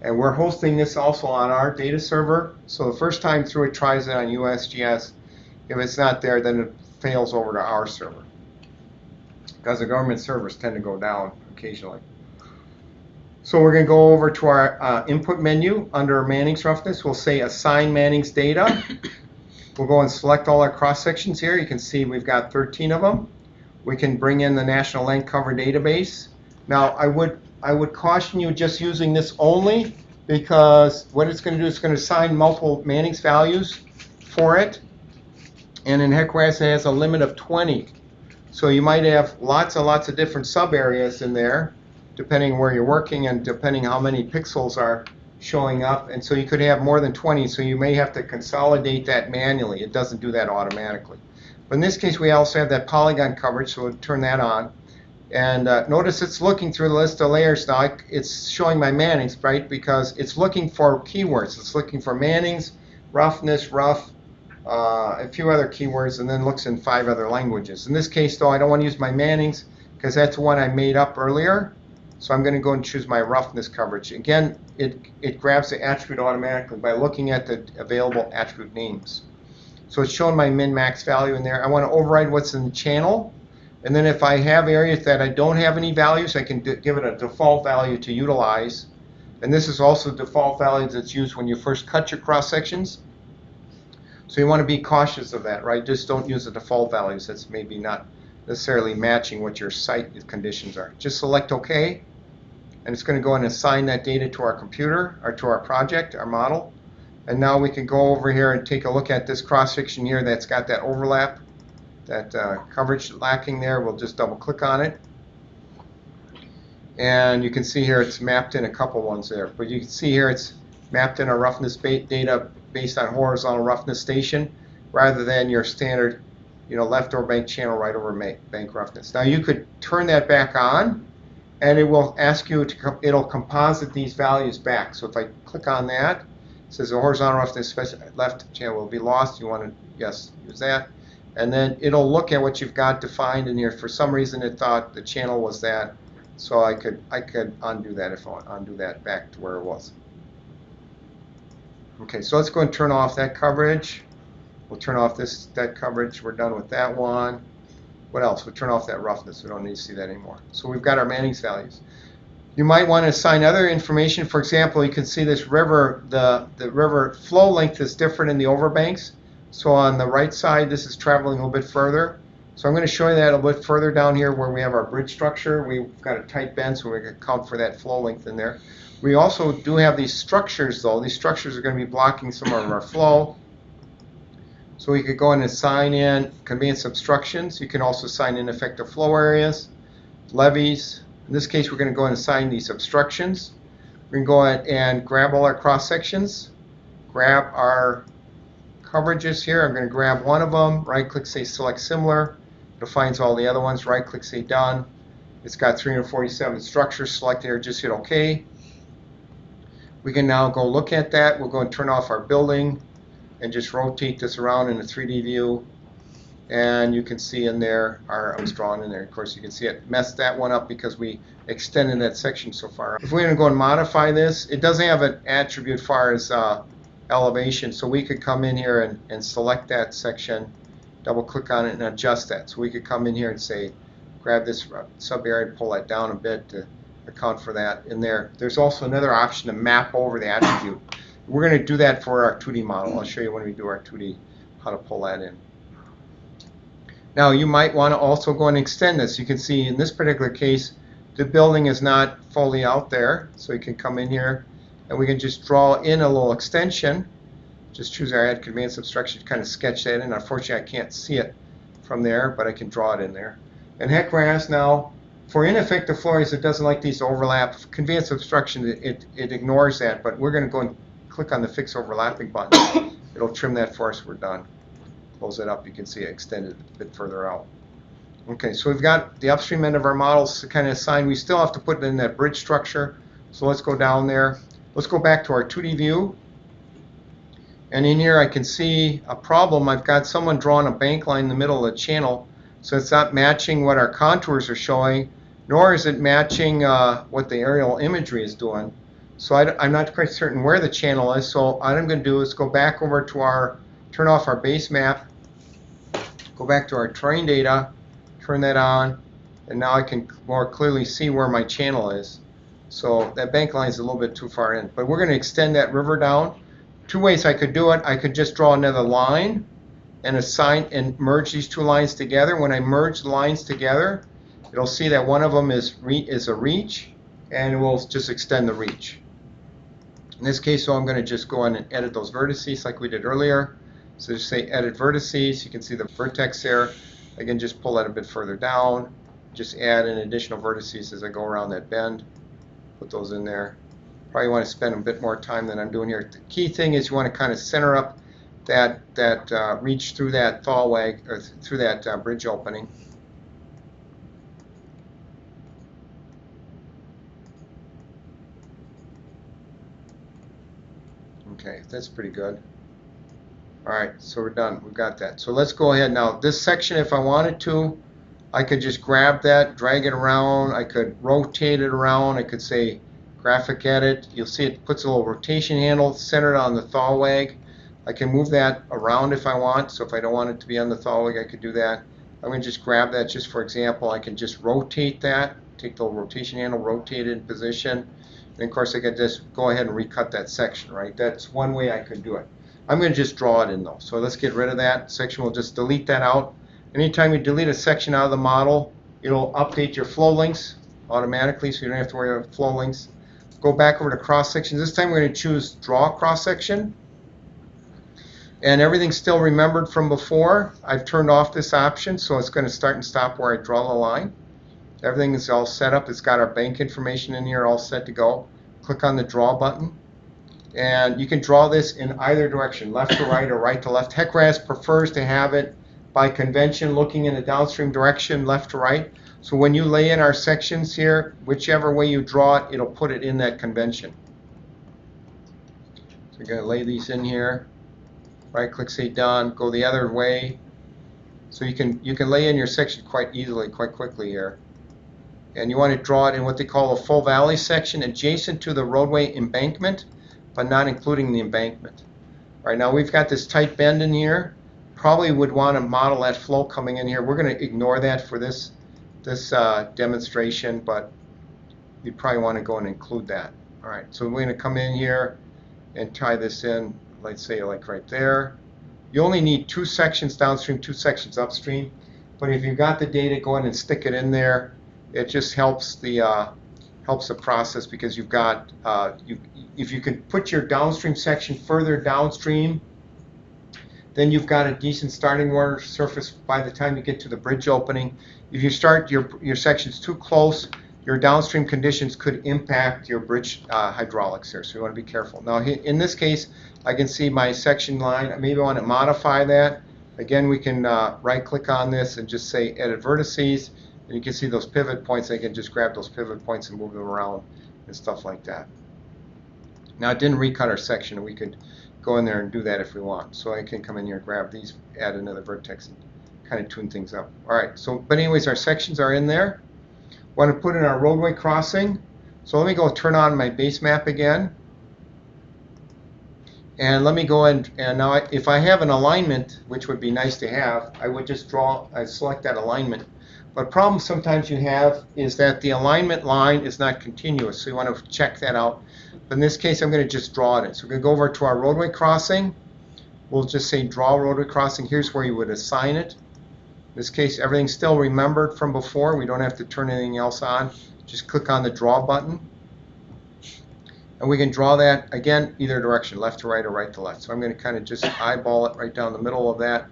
And we're hosting this also on our data server. So the first time through it tries it on USGS. If it's not there, then it fails over to our server. Because the government servers tend to go down occasionally. So we're going to go over to our input menu under Manning's roughness. We'll say assign Manning's data. We'll go and select all our cross sections here. You can see we've got 13 of them. We can bring in the National Land Cover Database. Now I would caution you just using this only, because what it's going to do is it's going to assign multiple Manning's values for it. And in HEC-RAS it has a limit of 20. So you might have lots and lots of different sub areas in there, depending where you're working and depending how many pixels are showing up. And so you could have more than 20, so you may have to consolidate that manually. It doesn't do that automatically. But in this case, we also have that polygon coverage, so we'll turn that on. And notice it's looking through the list of layers now. It's showing my Manning's, right, because it's looking for keywords. It's looking for Manning's, roughness, rough, a few other keywords, and then looks in 5 other languages. In this case, though, I don't want to use my Manning's because that's the one I made up earlier. So I'm going to go and choose my roughness coverage. Again, it grabs the attribute automatically by looking at the available attribute names. So it's showing my min-max value in there. I want to override what's in the channel. And then if I have areas that I don't have any values, I can give it a default value to utilize. And this is also the default value that's used when you first cut your cross sections. So you want to be cautious of that, right? Just don't use the default values. That's maybe not necessarily matching what your site conditions are. Just select OK, and it's going to go and assign that data to our computer, or to our project, our model. And now we can go over here and take a look at this cross-section here that's got that overlap, that coverage lacking there. We'll just double click on it. And you can see here it's mapped in a couple ones there. But you can see here it's mapped in a roughness data based on horizontal roughness station rather than your standard, left over bank channel, right over bank roughness. Now you could turn that back on, and it will ask you to, it'll composite these values back. So if I click on that, it says the horizontal roughness left channel will be lost. You want to, yes, use that. And then it'll look at what you've got defined in here. For some reason it thought the channel was that. So I could undo that if I want, undo that back to where it was. Okay, so let's go and turn off that coverage. We'll turn off that coverage. We're done with that one. What else? We'll turn off that roughness. We don't need to see that anymore. So we've got our Manning's values. You might want to assign other information. For example, you can see this river, the river flow length is different in the overbanks. So on the right side, this is traveling a little bit further. So I'm going to show you that a little bit further down here where we have our bridge structure. We've got a tight bend, so we're going to account for that flow length in there. We also do have these structures, though. These structures are going to be blocking some of our flow. So we could go in and assign in conveyance obstructions. You can also assign in effective flow areas, levees. In this case, we're going to go and assign these obstructions. We can go ahead and grab all our cross sections, grab our coverages here. I'm going to grab one of them, right-click, say Select Similar. It finds all the other ones. Right-click, say Done. It's got 347 structures selected here. Just hit OK. We can now go look at that. We'll go and turn off our building and just rotate this around in a 3D view. And you can see in there, I was drawn in there. Of course, you can see it messed that one up because we extended that section so far. If we're going to go and modify this, it doesn't have an attribute as far as elevation. So we could come in here and select that section, double click on it and adjust that. So we could come in here and say, grab this sub area and pull that down a bit to account for that in there. There's also another option to map over the attribute. We're going to do that for our 2D model. I'll show you when we do our 2D how to pull that in. Now you might want to also go and extend this. You can see in this particular case the building is not fully out there, so you can come in here and we can just draw in a little extension. Just choose our add conveyance obstruction to kind of sketch that in. Unfortunately I can't see it from there, but I can draw it in there. And HEC-RAS now, for ineffective flow areas, it doesn't like these to overlap. Conveyance obstruction, it ignores that, but we're going to go and click on the Fix Overlapping button. It'll trim that for us. We're done. Close it up. You can see it extended a bit further out. Okay, so we've got the upstream end of our models kind of assigned. We still have to put it in that bridge structure. So let's go down there. Let's go back to our 2D view. And in here I can see a problem. I've got someone drawing a bank line in the middle of the channel. So it's not matching what our contours are showing, nor is it matching what the aerial imagery is doing. So I'm not quite certain where the channel is. So what I'm going to do is go back over to our, turn off our base map, go back to our terrain data, turn that on, and now I can more clearly see where my channel is. So that bank line is a little bit too far in. But we're going to extend that river down. Two ways I could do it. I could just draw another line and assign and merge these two lines together. When I merge the lines together, it'll see that one of them is a reach, and it will just extend the reach. In this case, so I'm going to just go in and edit those vertices like we did earlier. So just say Edit Vertices. You can see the vertex there. I can just pull that a bit further down. Just add in additional vertices as I go around that bend. Put those in there. Probably want to spend a bit more time than I'm doing here. The key thing is you want to kind of center up that reach through that thalweg, or through that bridge opening. Okay, that's pretty good. All right, so we're done. We've got that. So let's go ahead now. This section, if I wanted to, I could just grab that, drag it around. I could rotate it around. I could say graphic edit. You'll see it puts a little rotation handle centered on the thalweg. I can move that around if I want. So if I don't want it to be on the thalweg, I could do that. I'm going to just grab that just for example. I can just rotate that, take the rotation handle, rotate it in position. And of course I could just go ahead and recut that section, right? That's one way I could do it. I'm going to just draw it in though. So let's get rid of that section. We'll just delete that out. Anytime you delete a section out of the model, it'll update your flow links automatically, so you don't have to worry about flow links. Go back over to cross sections. This time we're going to choose draw cross section. And everything's still remembered from before. I've turned off this option, so it's going to start and stop where I draw the line. Everything is all set up. It's got our bank information in here all set to go. Click on the draw button. And you can draw this in either direction, left to right or right to left. HEC-RAS prefers to have it by convention looking in the downstream direction, left to right. So when you lay in our sections here, whichever way you draw it, it'll put it in that convention. So you're going to lay these in here. Right click, say done, go the other way. So you can lay in your section quite easily, quite quickly here. And you want to draw it in what they call a full valley section adjacent to the roadway embankment, but not including the embankment. All right, now we've got this tight bend in here. Probably would want to model that flow coming in here. We're going to ignore that for this demonstration, but you probably want to go and include that. All right, so we're going to come in here and tie this in. Let's say like right there. You only need 2 sections downstream, 2 sections upstream. But if you've got the data, go in and stick it in there. It just helps the process, because you've got if you could put your downstream section further downstream, then you've got a decent starting water surface by the time you get to the bridge opening. If you start your sections too close, your downstream conditions could impact your bridge hydraulics here, so you want to be careful. Now in this case, I can see my section line. Maybe I want to modify that. Again, we can right click on this and just say edit vertices, and you can see those pivot points. I can just grab those pivot points and move them around and stuff like that. Now it didn't recut our section, and we could go in there and do that if we want. So I can come in here and grab these, add another vertex, and kind of tune things up. All right, so but anyways, our sections are in there. Want to put in our roadway crossing. So let me go turn on my base map again. And let me go and now if I have an alignment, which would be nice to have, I would just select that alignment. But problem sometimes you have is that the alignment line is not continuous, so you want to check that out. But in this case, I'm going to just draw it in. So we're going to go over to our roadway crossing. We'll just say draw roadway crossing. Here's where you would assign it. In this case, everything's still remembered from before. We don't have to turn anything else on. Just click on the draw button. And we can draw that, again, either direction, left to right or right to left. So I'm going to kind of just eyeball it right down the middle of that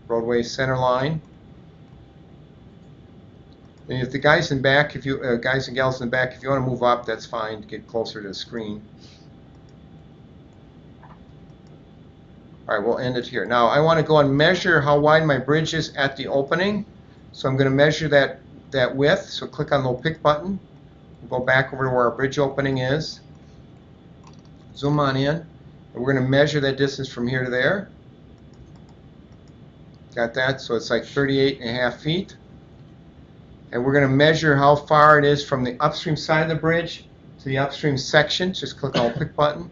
roadway center line. And if the guys in back, guys and gals in the back, if you want to move up, that's fine to get closer to the screen. All right, we'll end it here. Now I want to go and measure how wide my bridge is at the opening. So I'm going to measure that width. So click on the little pick button. We'll go back over to where our bridge opening is. Zoom on in. And we're going to measure that distance from here to there. Got that? So it's like 38.5 feet. And we're going to measure how far it is from the upstream side of the bridge to the upstream section. Just click on the pick button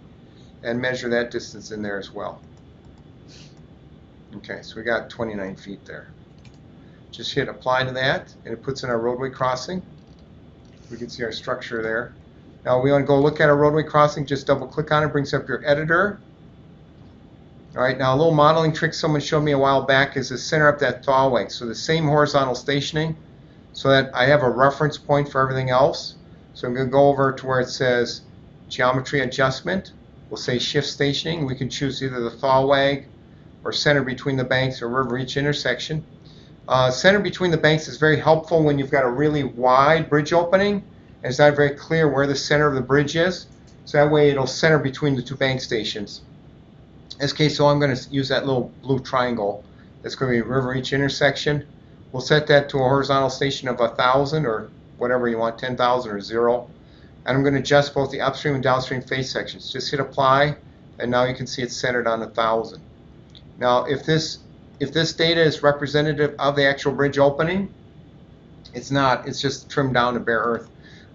and measure that distance in there as well. Okay, so we got 29 feet there. Just hit apply to that, and it puts in our roadway crossing. We can see our structure there. Now we want to go look at our roadway crossing. Just double click on it, brings up your editor. All right, now a little modeling trick someone showed me a while back is to center up that thaw wing. So the same horizontal stationing, so that I have a reference point for everything else. So I'm going to go over to where it says geometry adjustment. We'll say shift stationing. We can choose either the thaw wag or center between the banks or river reach intersection. Center between the banks is very helpful when you've got a really wide bridge opening and it's not very clear where the center of the bridge is. So that way it'll center between the 2 bank stations. In this case, so I'm going to use that little blue triangle. That's going to be river reach intersection. We'll set that to a horizontal station of 1,000 or whatever you want, 10,000 or 0. And I'm going to adjust both the upstream and downstream face sections. Just hit apply, and now you can see it's centered on 1,000. Now, if this data is representative of the actual bridge opening, it's not. It's just trimmed down to bare earth.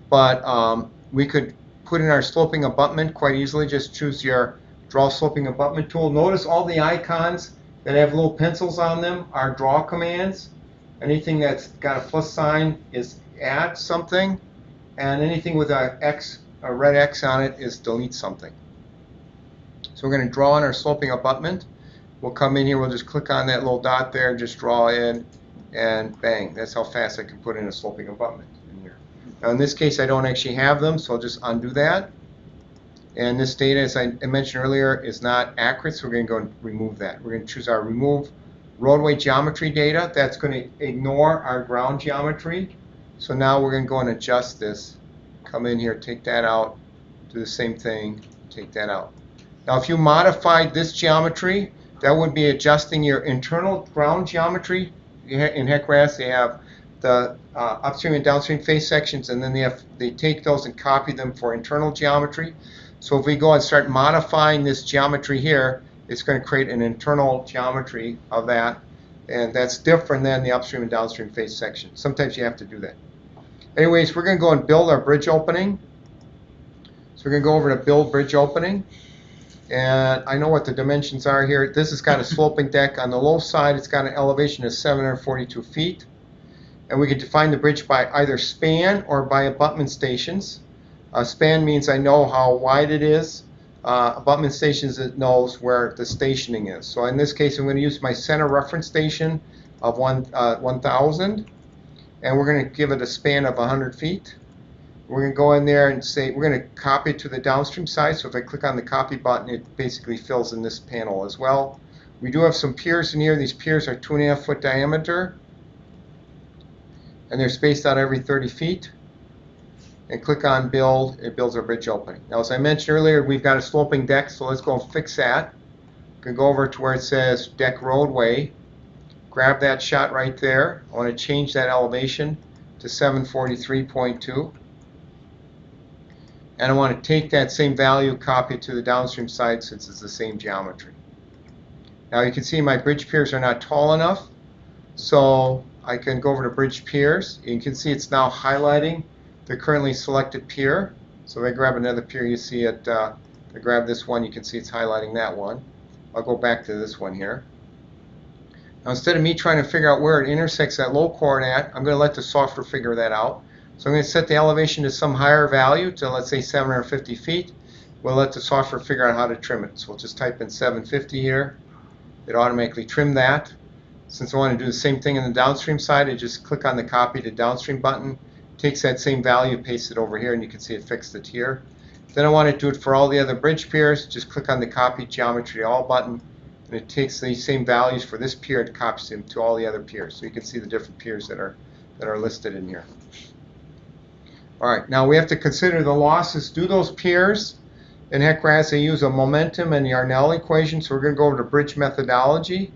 But we could put in our sloping abutment quite easily. Just choose your draw sloping abutment tool. Notice all the icons that have little pencils on them are draw commands. Anything that's got a plus sign is add something, and anything with a red X on it is delete something. So we're going to draw in our sloping abutment. We'll come in here, we'll just click on that little dot there and just draw in, and bang, that's how fast I can put in a sloping abutment in here. Now in this case I don't actually have them, so I'll just undo that. And this data, as I mentioned earlier, is not accurate, so we're going to go and remove that. We're going to choose our remove roadway geometry data. That's going to ignore our ground geometry. So now we're going to go and adjust this. Come in here, take that out, do the same thing, take that out. Now if you modified this geometry, that would be adjusting your internal ground geometry. In HEC-RAS they have the upstream and downstream face sections, and then they take those and copy them for internal geometry. So if we go and start modifying this geometry here, it's going to create an internal geometry of that, and that's different than the upstream and downstream face section. Sometimes you have to do that. Anyways, we're going to go and build our bridge opening. So we're going to go over to build bridge opening, and I know what the dimensions are here. This has got a sloping deck. On the low side it's got an elevation of 742 feet, and we can define the bridge by either span or by abutment stations. Span means I know how wide it is. Abutment stations, it knows where the stationing is. So in this case I'm going to use my center reference station of 1000, and we're going to give it a span of 100 feet. We're going to go in there and say we're going to copy it to the downstream side. So if I click on the copy button, it basically fills in this panel as well. We do have some piers in here. These piers are 2.5 foot diameter, and they're spaced out every 30 feet. And click on build, it builds our bridge opening. Now as I mentioned earlier, we've got a sloping deck, so let's go and fix that. We can go over to where it says deck roadway, grab that shot right there. I want to change that elevation to 743.2. And I want to take that same value, copy it to the downstream side since it's the same geometry. Now you can see my bridge piers are not tall enough, so I can go over to bridge piers. You can see it's now highlighting the currently selected pier. So if I grab another pier, you see it, if I grab this one, you can see it's highlighting that one. I'll go back to this one here. Now instead of me trying to figure out where it intersects that low chord at, I'm going to let the software figure that out. So I'm going to set the elevation to some higher value, to let's say 750 feet. We'll let the software figure out how to trim it. So we'll just type in 750 here. It automatically trimmed that. Since I want to do the same thing in the downstream side, I just click on the copy to downstream button. Takes that same value, pastes it over here, and you can see it fixed it here. Then I want to do it for all the other bridge piers. Just click on the copy geometry all button, and it takes the same values for this pier and copies them to all the other piers. So you can see the different piers that are listed in here. All right, now we have to consider the losses due to those piers. In HEC-RAS they use a momentum and Yarnell equation, so we're going to go over to bridge methodology.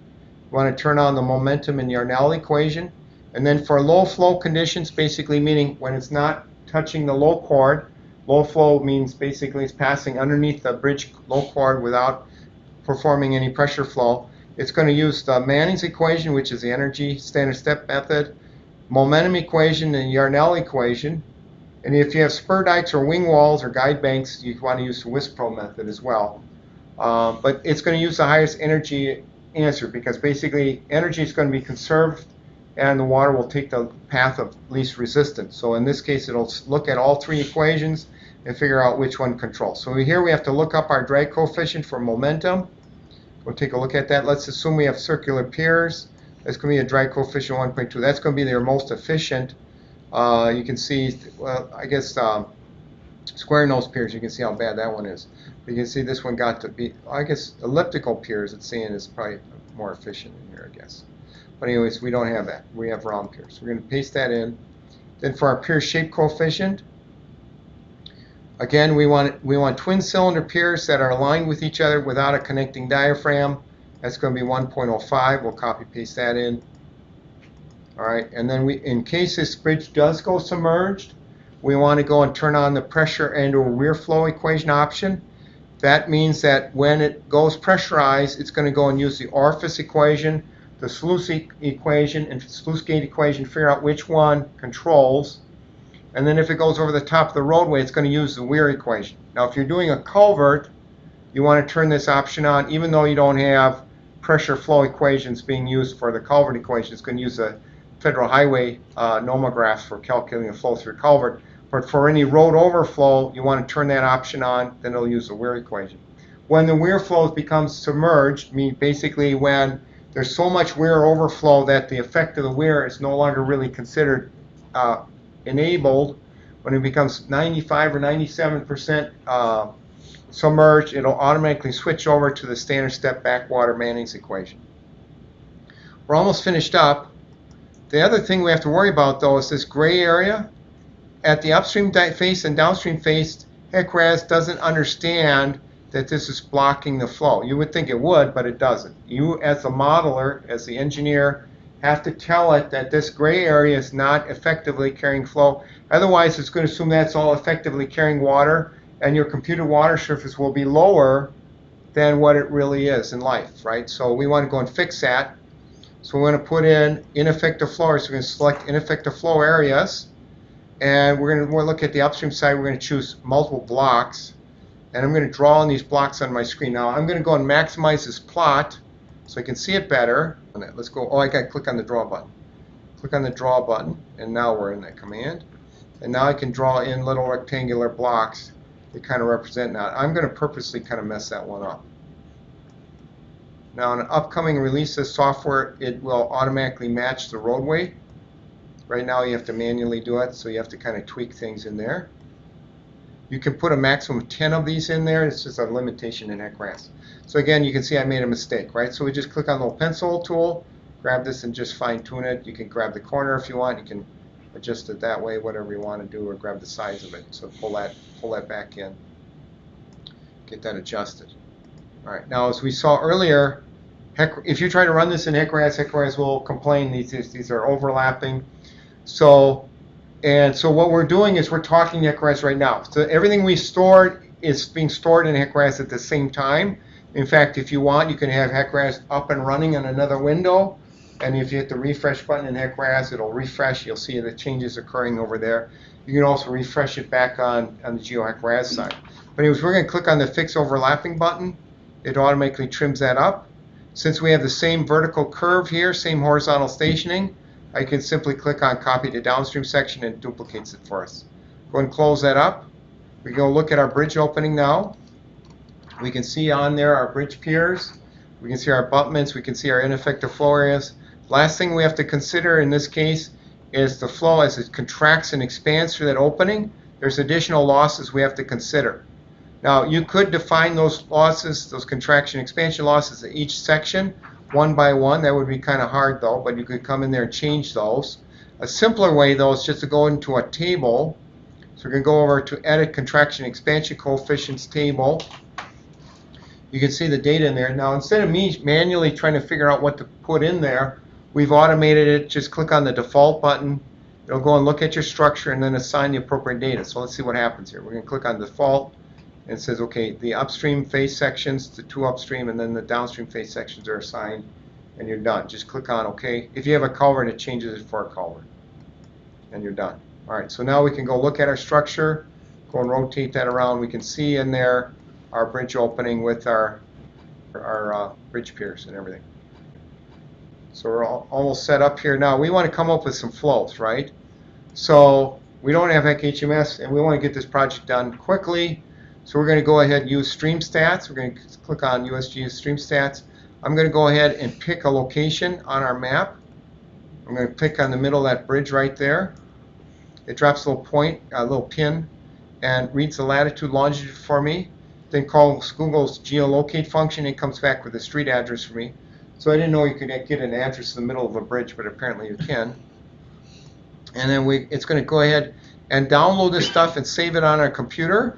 We want to turn on the momentum and Yarnell equation. And then for low flow conditions, basically meaning when it's not touching the low chord, low flow means basically it's passing underneath the bridge low chord without performing any pressure flow. It's going to use the Manning's equation, which is the energy standard step method, momentum equation, and Yarnell equation. And if you have spur dikes or wing walls or guide banks, you want to use the WISPRO method as well. But it's going to use the highest energy answer because basically energy is going to be conserved and the water will take the path of least resistance. So in this case, it'll look at all three equations and figure out which one controls. So here we have to look up our drag coefficient for momentum. We'll take a look at that. Let's assume we have circular piers. That's going to be a drag coefficient 1.2. That's going to be their most efficient. You can see, well, I guess square nose piers, you can see how bad that one is. But you can see this one got to be, I guess elliptical piers, it's saying is probably more efficient in here, I guess. But anyways, we don't have that. We have round piers. We're going to paste that in. Then for our pier shape coefficient, again, we want twin cylinder piers that are aligned with each other without a connecting diaphragm. That's going to be 1.05. We'll copy paste that in. All right, and then in case this bridge does go submerged, we want to go and turn on the pressure and or weir flow equation option. That means that when it goes pressurized, it's going to go and use the orifice equation, the sluice equation, and sluice gate equation, figure out which one controls. And then if it goes over the top of the roadway, it's going to use the weir equation. Now if you're doing a culvert, you want to turn this option on, even though you don't have pressure flow equations being used for the culvert equation. It's going to use the Federal Highway nomographs for calculating the flow through culvert. But for any road overflow, you want to turn that option on, then it'll use the weir equation. when the weir flow becomes submerged, basically when there's so much weir overflow that the effect of the weir is no longer really considered enabled, when it becomes 95 or 97% submerged, it'll automatically switch over to the standard step backwater Manning's equation. We're almost finished up. The other thing we have to worry about, though, is this gray area. At the upstream face and downstream face, HEC-RAS doesn't understand that this is blocking the flow. You would think it would, but it doesn't. You, as the modeler, as the engineer, have to tell it that this gray area is not effectively carrying flow. Otherwise, it's going to assume that's all effectively carrying water, and your computed water surface will be lower than what it really is in life, right? So we want to go and fix that. So we're going to put in ineffective flow. So we're going to select ineffective flow areas, and we're going to look at the upstream side. We're going to choose multiple blocks, and I'm going to draw on these blocks on my screen. Now I'm going to go and maximize this plot so I can see it better. Let's go. Oh, I got to click on the draw button. Click on the draw button, and now we're in that command. And now I can draw in little rectangular blocks that kind of represent that. I'm going to purposely kind of mess that one up. Now, in an upcoming release of software, it will automatically match the roadway. Right now, you have to manually do it, so you have to kind of tweak things in there. You can put a maximum of 10 of these in there. It's just a limitation in HEC-RAS. So again, you can see I made a mistake, right? So we just click on the little pencil tool, grab this and just fine-tune it. You can grab the corner if you want. You can adjust it that way, whatever you want to do, or grab the size of it. So pull that back in. Get that adjusted. All right. Now, as we saw earlier, if you try to run this in HEC-RAS, HEC-RAS will complain these are overlapping. So what we're doing is we're talking HEC-RAS right now. So everything we stored is being stored in HEC-RAS at the same time. In fact, if you want, you can have HEC-RAS up and running in another window. And if you hit the refresh button in HEC-RAS, it'll refresh. You'll see the changes occurring over there. You can also refresh it back on the GeoHECRAS side. But anyways, we're going to click on the Fix Overlapping button. It automatically trims that up. Since we have the same vertical curve here, same horizontal stationing, I can simply click on Copy to Downstream section and it duplicates it for us. Go and close that up. We go look at our bridge opening now. We can see on there our bridge piers. We can see our abutments. We can see our ineffective flow areas. Last thing we have to consider in this case is the flow as it contracts and expands through that opening. There's additional losses we have to consider. Now, you could define those losses, those contraction expansion losses at each section, one by one. That would be kind of hard, though, but you could come in there and change those. A simpler way, though, is just to go into a table. So we're going to go over to Edit Contraction Expansion Coefficients table. You can see the data in there. Now, instead of me manually trying to figure out what to put in there, we've automated it. Just click on the default button. It'll go and look at your structure and then assign the appropriate data. So let's see what happens here. We're going to click on default. And it says, okay, the upstream face sections, the two upstream, and then the downstream face sections are assigned, and you're done. Just click on OK. If you have a culvert, it changes it for a culvert, and you're done. All right, so now we can go look at our structure, go and rotate that around. We can see in there our bridge opening with our bridge piers and everything. So we're almost set up here. Now we want to come up with some flows, right? So we don't have HEC-HMS, and we want to get this project done quickly. So we're going to go ahead and use stream stats. We're going to click on USGS stream stats. I'm going to go ahead and pick a location on our map. I'm going to pick on the middle of that bridge right there. It drops a little point, a little pin, and reads the latitude, longitude for me. Then calls Google's geolocate function. It comes back with a street address for me. So I didn't know you could get an address in the middle of a bridge, but apparently you can. And then it's going to go ahead and download this stuff and save it on our computer.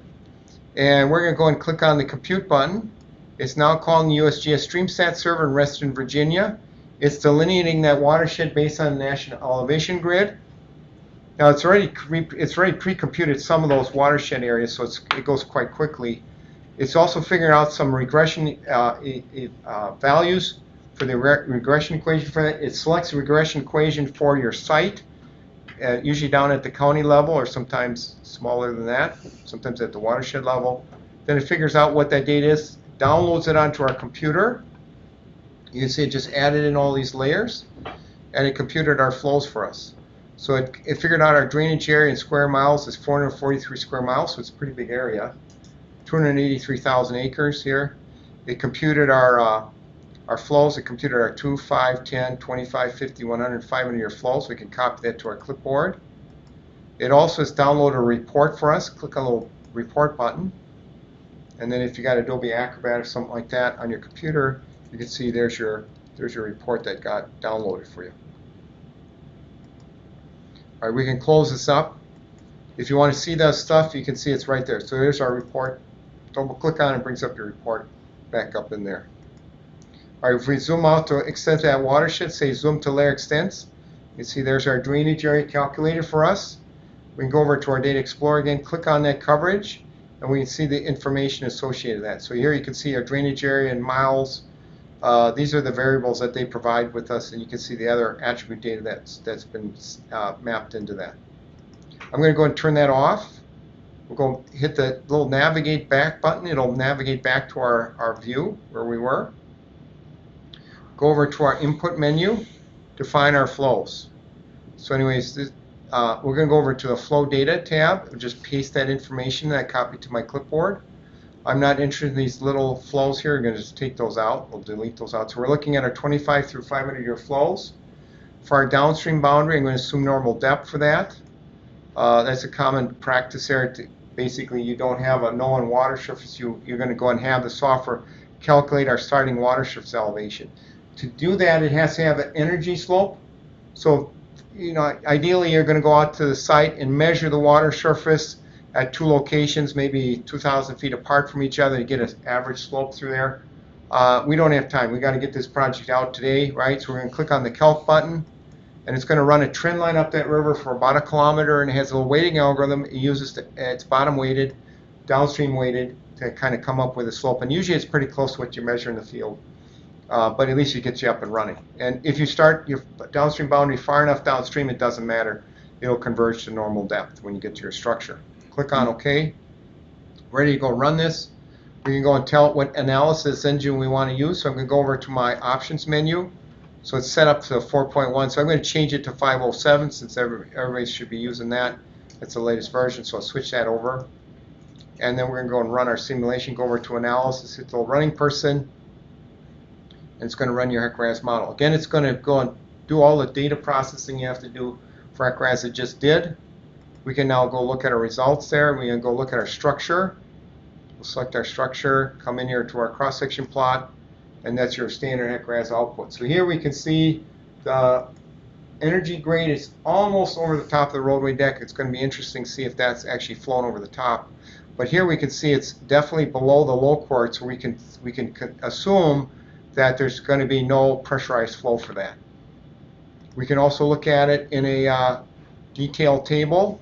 And we're going to go and click on the compute button. It's now calling the USGS StreamStat server in Western Virginia. It's delineating that watershed based on the national elevation grid. Now it's already pre-computed some of those watershed areas, so it goes quite quickly. It's also figuring out some regression values for the regression equation for that. It selects a regression equation for your site, usually down at the county level or sometimes smaller than that, sometimes at the watershed level. Then it figures out what that data is, downloads it onto our computer. You can see it just added in all these layers, and it computed our flows for us. So it figured out our drainage area in square miles is 443 square miles, so it's a pretty big area. 283,000 acres here. It computed our flows. It computed our 2, 5, 10, 25, 50, 100, 500 year flows. We can copy that to our clipboard. It also has downloaded a report for us. Click on the little report button. And then if you got Adobe Acrobat or something like that on your computer, you can see there's your report that got downloaded for you. All right, we can close this up. If you want to see that stuff, you can see it's right there. So there's our report. Double click on it, brings up your report back up in there. All right, if we zoom out to extent that watershed, say zoom to layer extents, you can see there's our drainage area calculated for us. We can go over to our Data Explorer again, click on that coverage, and we can see the information associated with that. So here you can see our drainage area in miles. These are the variables that they provide with us, and you can see the other attribute data that's been mapped into that. I'm going to go and turn that off. We'll go hit the little navigate back button. It'll navigate back to our view where we were. Go over to our input menu, define our flows. So anyways, we're going to go over to the flow data tab and just paste that information that I copied to my clipboard. I'm not interested in these little flows here. I'm going to just take those out. We'll delete those out. So we're looking at our 25 through 500 year flows. For our downstream boundary, I'm going to assume normal depth for that. That's a common practice there. Basically, you don't have a known water surface. You're going to go and have the software calculate our starting water surface elevation. To do that, it has to have an energy slope. So, ideally, you're going to go out to the site and measure the water surface at two locations, maybe 2,000 feet apart from each other, to get an average slope through there. We don't have time. We got to get this project out today, right? So we're going to click on the calc button, and it's going to run a trend line up that river for about 1 kilometer, and it has a little weighting algorithm. It uses it's bottom weighted, downstream weighted to kind of come up with a slope. And usually it's pretty close to what you measure in the field, but at least it gets you up and running. And if you start your downstream boundary far enough downstream, it doesn't matter. It'll converge to normal depth when you get to your structure. Click on OK. Ready to go run this. We can go and tell it what analysis engine we want to use. So I'm going to go over to my options menu. So it's set up to 4.1. So I'm going to change it to 507 since everybody should be using that. That's the latest version. So I'll switch that over. And then we're going to go and run our simulation. Go over to analysis. Hit the running person. And it's going to run your HEC-RAS model. Again, it's going to go and do all the data processing you have to do for HEC-RAS it just did. We can now go look at our results there. We can go look at our structure. We'll select our structure, come in here to our cross-section plot, and that's your standard HEC-RAS output. So here we can see the energy grade is almost over the top of the roadway deck. It's going to be interesting to see if that's actually flown over the top. But here we can see it's definitely below the low quartz, so we can assume that there's going to be no pressurized flow for that. We can also look at it in a detailed table.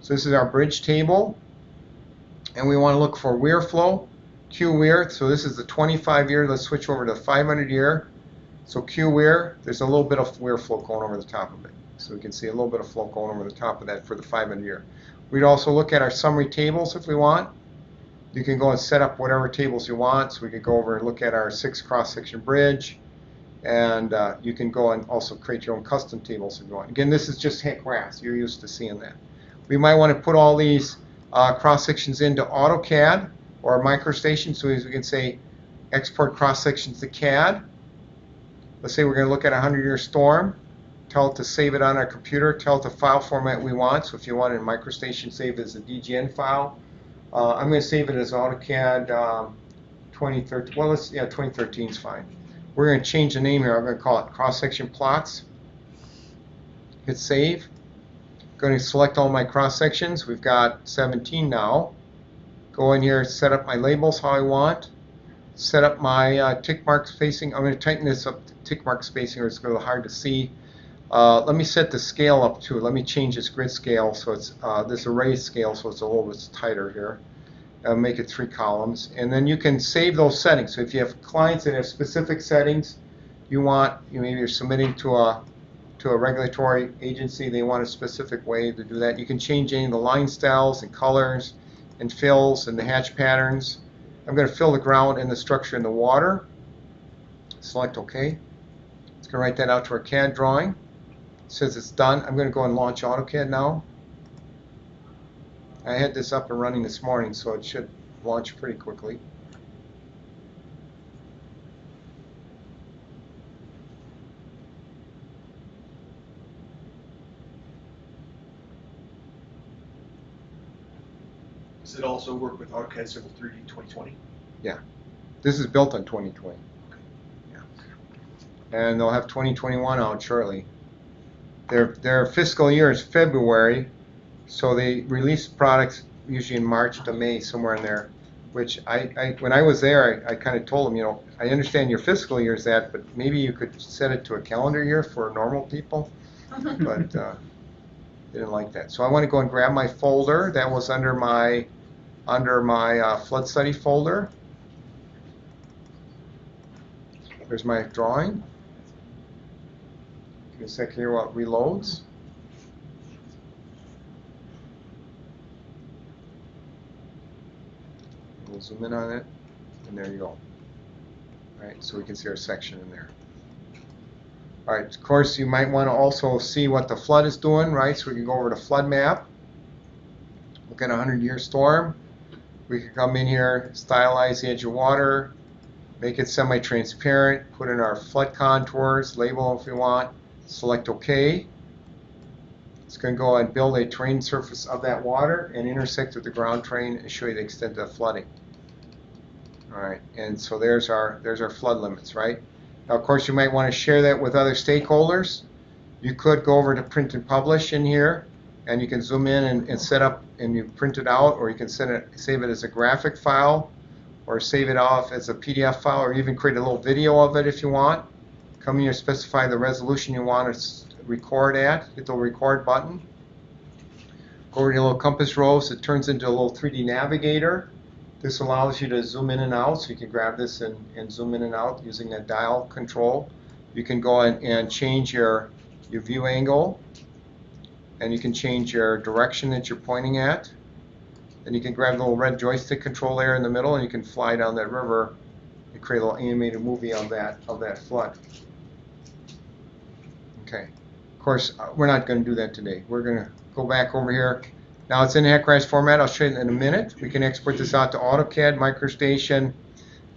So this is our bridge table, and we want to look for weir flow, Q weir. So this is the 25 year. Let's switch over to the 500 year. So Q weir, there's a little bit of weir flow going over the top of it. So we can see a little bit of flow going over the top of that for the 500 year. We'd also look at our summary tables if we want. You can go and set up whatever tables you want. So we could go over and look at our 6 cross-section bridge, and you can go and also create your own custom tables if you want. Again, this is just HEC-RAS. You're used to seeing that. We might want to put all these cross-sections into AutoCAD or MicroStation, so as we can say export cross-sections to CAD. Let's say we're going to look at a 100-year storm. Tell it to save it on our computer. Tell it the file format we want. So if you want it in MicroStation, save it as a DGN file. I'm going to save it as AutoCAD 2013. Well, 2013 is fine. We're going to change the name here. I'm going to call it cross-section plots. Hit save. Going to select all my cross-sections. We've got 17 now. Go in here, set up my labels how I want. Set up my tick mark spacing. I'm going to tighten this up to tick mark spacing, or it's a little hard to see. Let me set the scale up to it. Let me change this grid scale so it's this array scale, so it's a little bit tighter here. Make it 3 columns, and then you can save those settings. So if you have clients that have specific settings, maybe you're submitting to a regulatory agency, they want a specific way to do that. You can change any of the line styles and colors and fills and the hatch patterns. I'm going to fill the ground and the structure in the water. Select OK. It's going to write that out to our CAD drawing. It says it's done. I'm going to go and launch AutoCAD now. I had this up and running this morning, so it should launch pretty quickly. Does it also work with AutoCAD Civil 3D 2020? Yeah. This is built on 2020. Yeah. And they'll have 2021 out shortly. Their fiscal year is February, so they release products usually in March to May, somewhere in there. Which when I was there, I kind of told them, you know, I understand your fiscal year is that, but maybe you could set it to a calendar year for normal people. But they didn't like that. So I want to go and grab my folder that was under my flood study folder. There's my drawing. Give me a second here while it reloads. We'll zoom in on it, and there you go. All right, so we can see our section in there. All right, of course, you might want to also see what the flood is doing, right? So we can go over to flood map, look at a 100-year storm. We can come in here, stylize the edge of water, make it semi-transparent, put in our flood contours, label if we want, select OK. It's going to go and build a terrain surface of that water and intersect with the ground terrain and show you the extent of flooding. All right, and so there's our flood limits, right? Now, of course, you might want to share that with other stakeholders. You could go over to print and publish in here, and you can zoom in and set up, and you print it out, or you can save it as a graphic file, or save it off as a PDF file, or even create a little video of it if you want. Come here, specify the resolution you want to record at, hit the record button. Go over to your little compass rose, it turns into a little 3D navigator. This allows you to zoom in and out, so you can grab this and zoom in and out using that dial control. You can go and change your view angle, and you can change your direction that you're pointing at. Then you can grab the little red joystick control there in the middle, and you can fly down that river and create a little animated movie of that flood. Okay. Of course, we're not going to do that today. We're going to go back over here. Now it's in HEC-RAS format. I'll show you in a minute. We can export this out to AutoCAD, MicroStation,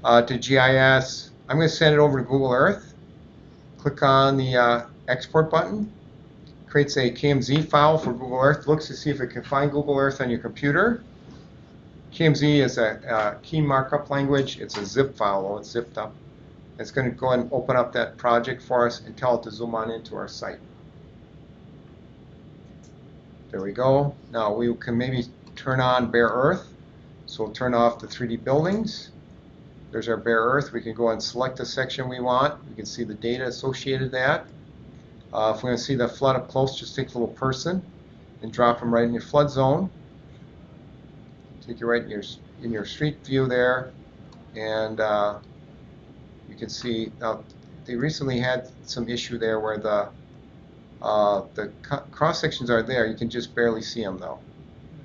to GIS. I'm going to send it over to Google Earth. Click on the export button. Creates a KMZ file for Google Earth. Looks to see if it can find Google Earth on your computer. KMZ is a key markup language. It's a zip file, though. It's zipped up. It's going to go ahead and open up that project for us and tell it to zoom on into our site. There we go. Now we can maybe turn on bare earth. So we'll turn off the 3D buildings. There's our bare earth. We can go and select the section we want. We can see the data associated with that. If we want to see the flood up close, just take the little person and drop them right in your flood zone. Take you right in your street view there, and you can see now they recently had some issue there where the cross sections are there. You can just barely see them though,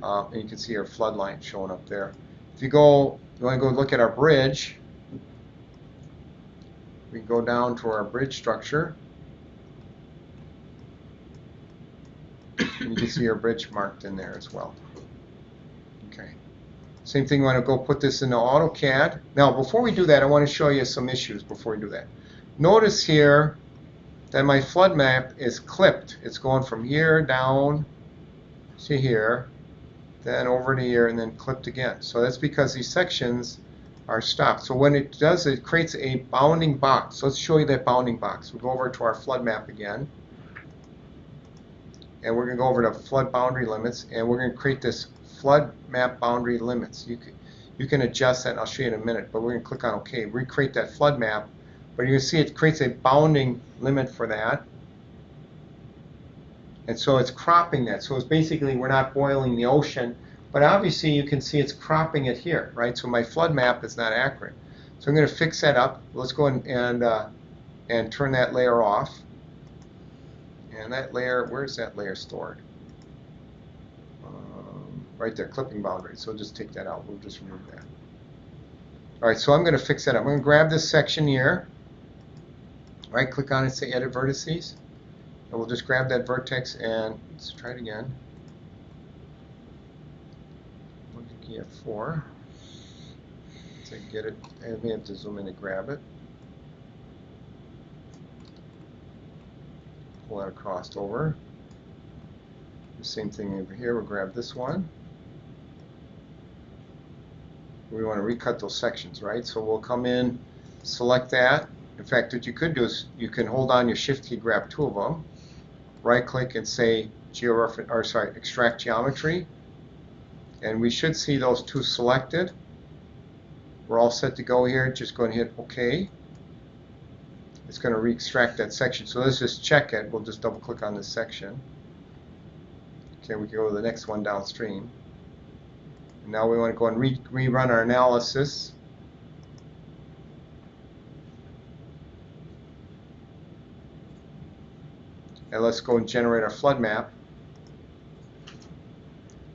and you can see our flood line showing up there. If you want to go look at our bridge, we can go down to our bridge structure, and you can see our bridge marked in there as well. Okay. Same thing, we want to go put this into AutoCAD. Now, before we do that, I want to show you some issues before we do that. Notice here that my flood map is clipped. It's going from here down to here, then over to here, and then clipped again. So that's because these sections are stopped. So when it does, it creates a bounding box. So let's show you that bounding box. We'll go over to our flood map again. And we're going to go over to flood boundary limits, and we're going to create this flood map boundary limits. You can adjust that, and I'll show you in a minute, but we're going to click on OK. Recreate that flood map. But you can see it creates a bounding limit for that. And so it's cropping that. So it's basically, we're not boiling the ocean, but obviously you can see it's cropping it here, right? So my flood map is not accurate. So I'm going to fix that up. Let's go and turn that layer off. And that layer, where's that layer stored? Right there, clipping boundary. So just take that out. We'll just remove that. All right, so I'm going to fix that up. I'm going to grab this section here. Right click on it, say Edit Vertices. And we'll just grab that vertex and let's try it again. Key F4. So get it, and we have to zoom in and grab it. Pull that across over. The same thing over here, we'll grab this one. We want to recut those sections, right? So we'll come in, select that. In fact, what you could do is you can hold on your shift key, grab two of them, right click and say extract geometry, and we should see those two selected. We're all set to go here. Just go and hit OK. It's going to re-extract that section. So let's just check it. We'll just double click on this section. Okay, we can go to the next one downstream. And now we want to go and rerun our analysis. And let's go and generate our flood map.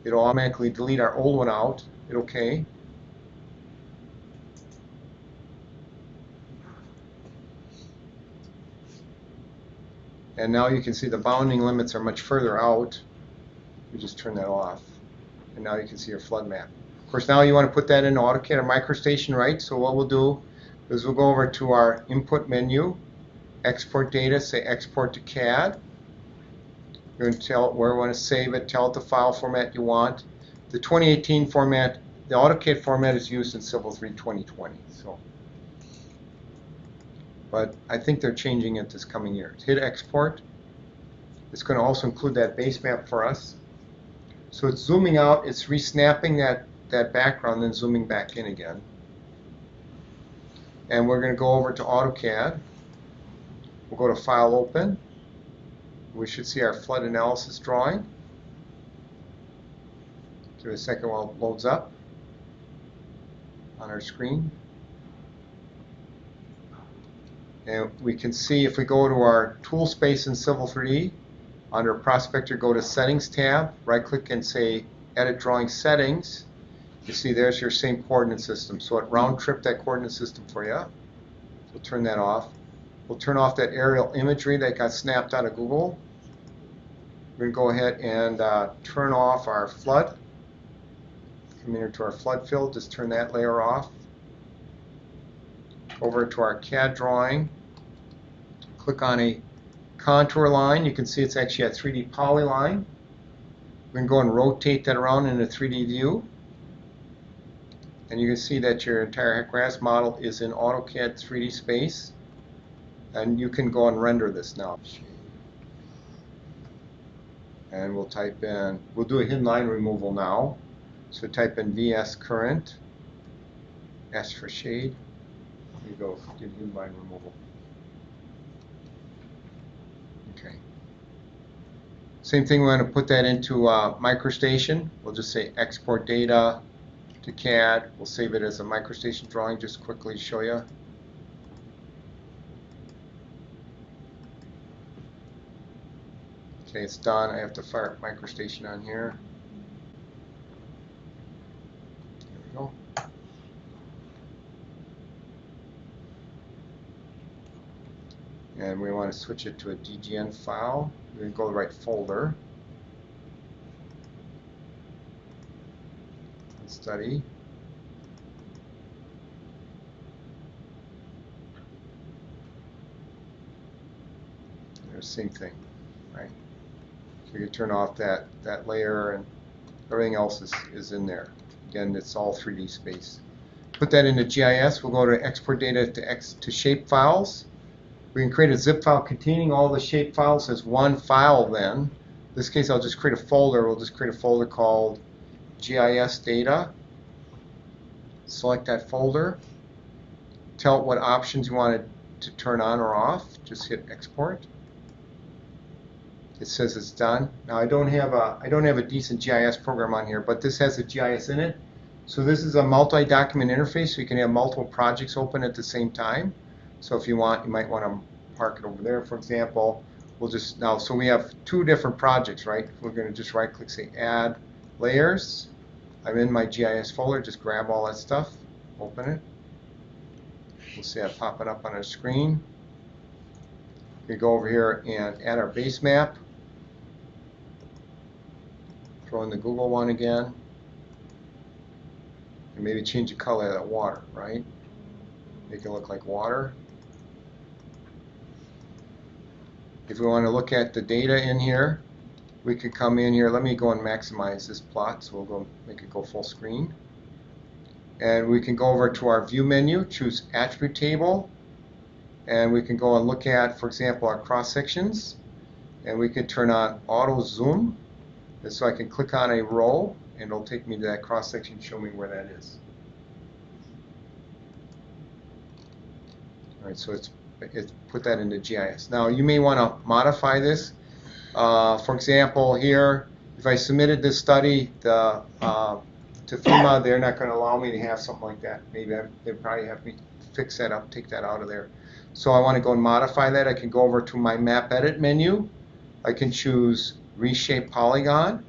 It'll automatically delete our old one out. Hit OK. And now you can see the bounding limits are much further out. We just turn that off. And now you can see your flood map. Of course, now you want to put that in AutoCAD or MicroStation, right? So what we'll do is we'll go over to our input menu, export data, say export to CAD. You're going to tell it where we want to save it, tell it the file format you want. The 2018 format, the AutoCAD format is used in Civil 3 2020. So, but I think they're changing it this coming year. Hit export. It's going to also include that base map for us. So it's zooming out, it's resnapping that background, then zooming back in again. And we're going to go over to AutoCAD. We'll go to File, Open. We should see our flood analysis drawing. Give it a second while it loads up on our screen. And we can see if we go to our tool space in Civil 3D, under Prospector, go to Settings tab, right click and say Edit Drawing Settings. You see there's your same coordinate system. So it round tripped that coordinate system for you. We'll turn that off. We'll turn off that aerial imagery that got snapped out of Google. We're going to go ahead and turn off our flood. Come here to our flood fill, just turn that layer off. Over to our CAD drawing. Click on a contour line. You can see it's actually a 3D polyline. We can go and rotate that around in a 3D view. And you can see that your entire HEC-RAS model is in AutoCAD 3D space. And you can go and render this now. And we'll type in, we'll do a hidden line removal now. So type in VS current, ask for shade. There you go, did hidden line removal. Okay. Same thing, we want to put that into MicroStation. We'll just say export data to CAD. We'll save it as a MicroStation drawing, just quickly show you. Okay, it's done. I have to fire MicroStation on here. There we go. And we want to switch it to a DGN file. We're going to go to the right folder. And study. There's the same thing, right? So you can turn off that layer, and everything else is in there. Again, it's all 3D space. Put that into GIS. We'll go to export data to shape files. We can create a zip file containing all the shape files as one file then. In this case, I'll just create a folder. We'll just create a folder called GIS data. Select that folder. Tell it what options you want it to turn on or off. Just hit export. It says it's done. Now I don't have a decent GIS program on here, but this has a GIS in it. So this is a multi-document interface, so you can have multiple projects open at the same time. So if you want, you might want to park it over there, for example. We'll just now, so we have two different projects, right? We're going to just right-click, say Add Layers. I'm in my GIS folder. Just grab all that stuff, open it. We'll see that popping up on our screen. We go over here and add our base map. Throw in the Google one again. And maybe change the color of that water, right? Make it look like water. If we want to look at the data in here, we could come in here. Let me go and maximize this plot, so we'll go make it go full screen. And we can go over to our view menu, choose attribute table, and we can go and look at, for example, our cross sections, and we can turn on auto zoom, and so I can click on a row and it'll take me to that cross section, show me where that is. All right, so it's put that into GIS. Now you may want to modify this. For example, here, if I submitted this study to FEMA, they're not going to allow me to have something like that. Maybe they probably have me fix that up, take that out of there. So I want to go and modify that. I can go over to my map edit menu. I can choose reshape polygon.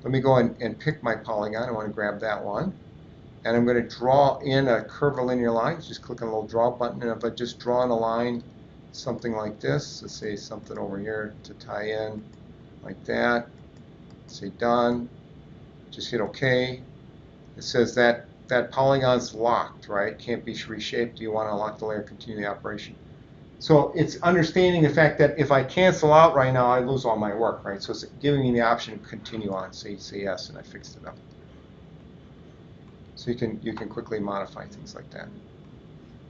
Let me go and pick my polygon. I want to grab that one. And I'm going to draw in a curvilinear line. Just click on the little draw button, and if I just draw in a line, something like this, let's say something over here to tie in like that, say done, just hit OK. It says that polygon's locked, right? Can't be reshaped. Do you want to lock the layer, continue the operation? So it's understanding the fact that if I cancel out right now, I lose all my work, right? So it's giving me the option to continue on. Say yes, and I fixed it up. So you can quickly modify things like that.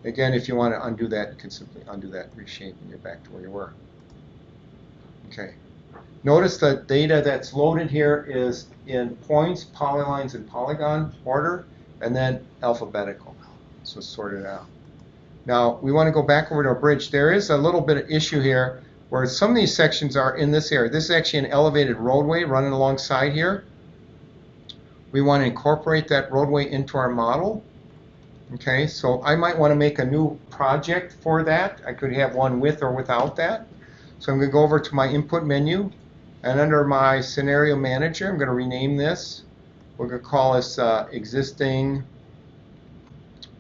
Again, if you want to undo that, you can simply undo that, reshape, and you're back to where you were. Okay. Notice the data that's loaded here is in points, polylines, and polygon order, and then alphabetical. So sort it out. Now, we want to go back over to our bridge. There is a little bit of issue here where some of these sections are in this area. This is actually an elevated roadway running alongside here. We want to incorporate that roadway into our model. Okay, so I might want to make a new project for that. I could have one with or without that. So I'm going to go over to my input menu, and under my scenario manager, I'm going to rename this. We're going to call this existing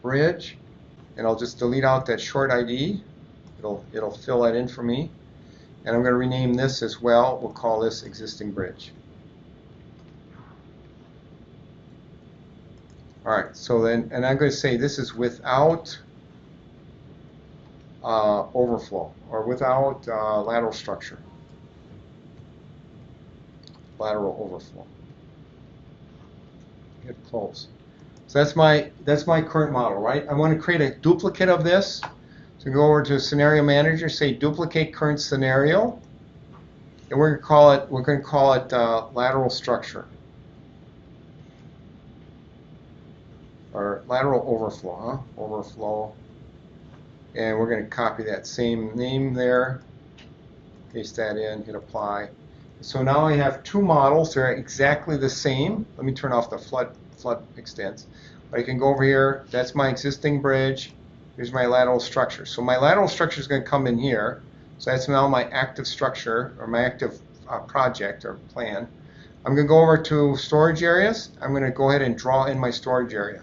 bridge, and I'll just delete out that short ID. It'll fill that in for me. And I'm going to rename this as well. We'll call this existing bridge. All right, so then, and I'm going to say this is without overflow, or without lateral structure. Lateral overflow. Get close. So that's my current model, right? I want to create a duplicate of this. So go over to Scenario Manager, say Duplicate Current Scenario, and we're going to call it lateral structure. Or lateral overflow, overflow. And we're going to copy that same name there, paste that in, hit apply. So now I have two models. They're exactly the same. Let me turn off the flood extents. But I can go over here. That's my existing bridge. Here's my lateral structure. So my lateral structure is going to come in here. So that's now my active structure, or my active project or plan. I'm going to go over to storage areas. I'm going to go ahead and draw in my storage area.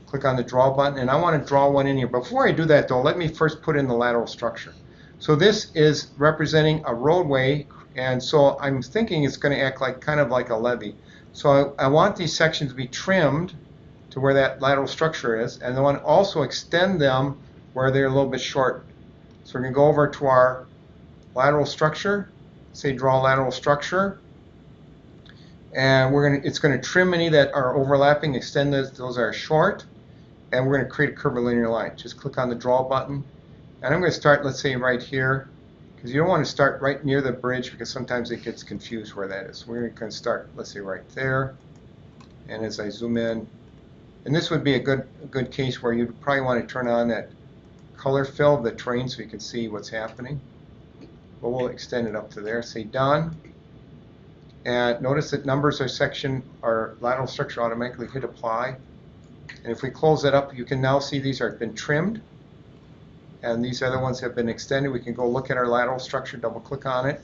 Click on the draw button, and I want to draw one in here. Before I do that, though, let me first put in the lateral structure. So this is representing a roadway, and so I'm thinking it's going to act like kind of like a levee. So I want these sections to be trimmed to where that lateral structure is, and I want to also extend them where they're a little bit short. So we're going to go over to our lateral structure, say draw lateral structure, and it's going to trim any that are overlapping, extend those that are short. And we're going to create a curvilinear line. Just click on the draw button. And I'm going to start, let's say, right here. Because you don't want to start right near the bridge because sometimes it gets confused where that is. We're going to start, let's say, right there. And as I zoom in, and this would be a good case where you'd probably want to turn on that color fill of the terrain so you can see what's happening. But we'll extend it up to there. Say done. And notice that numbers are section or lateral structure automatically hit apply. And if we close that up, you can now see these have been trimmed, and these other ones have been extended. We can go look at our lateral structure, double click on it.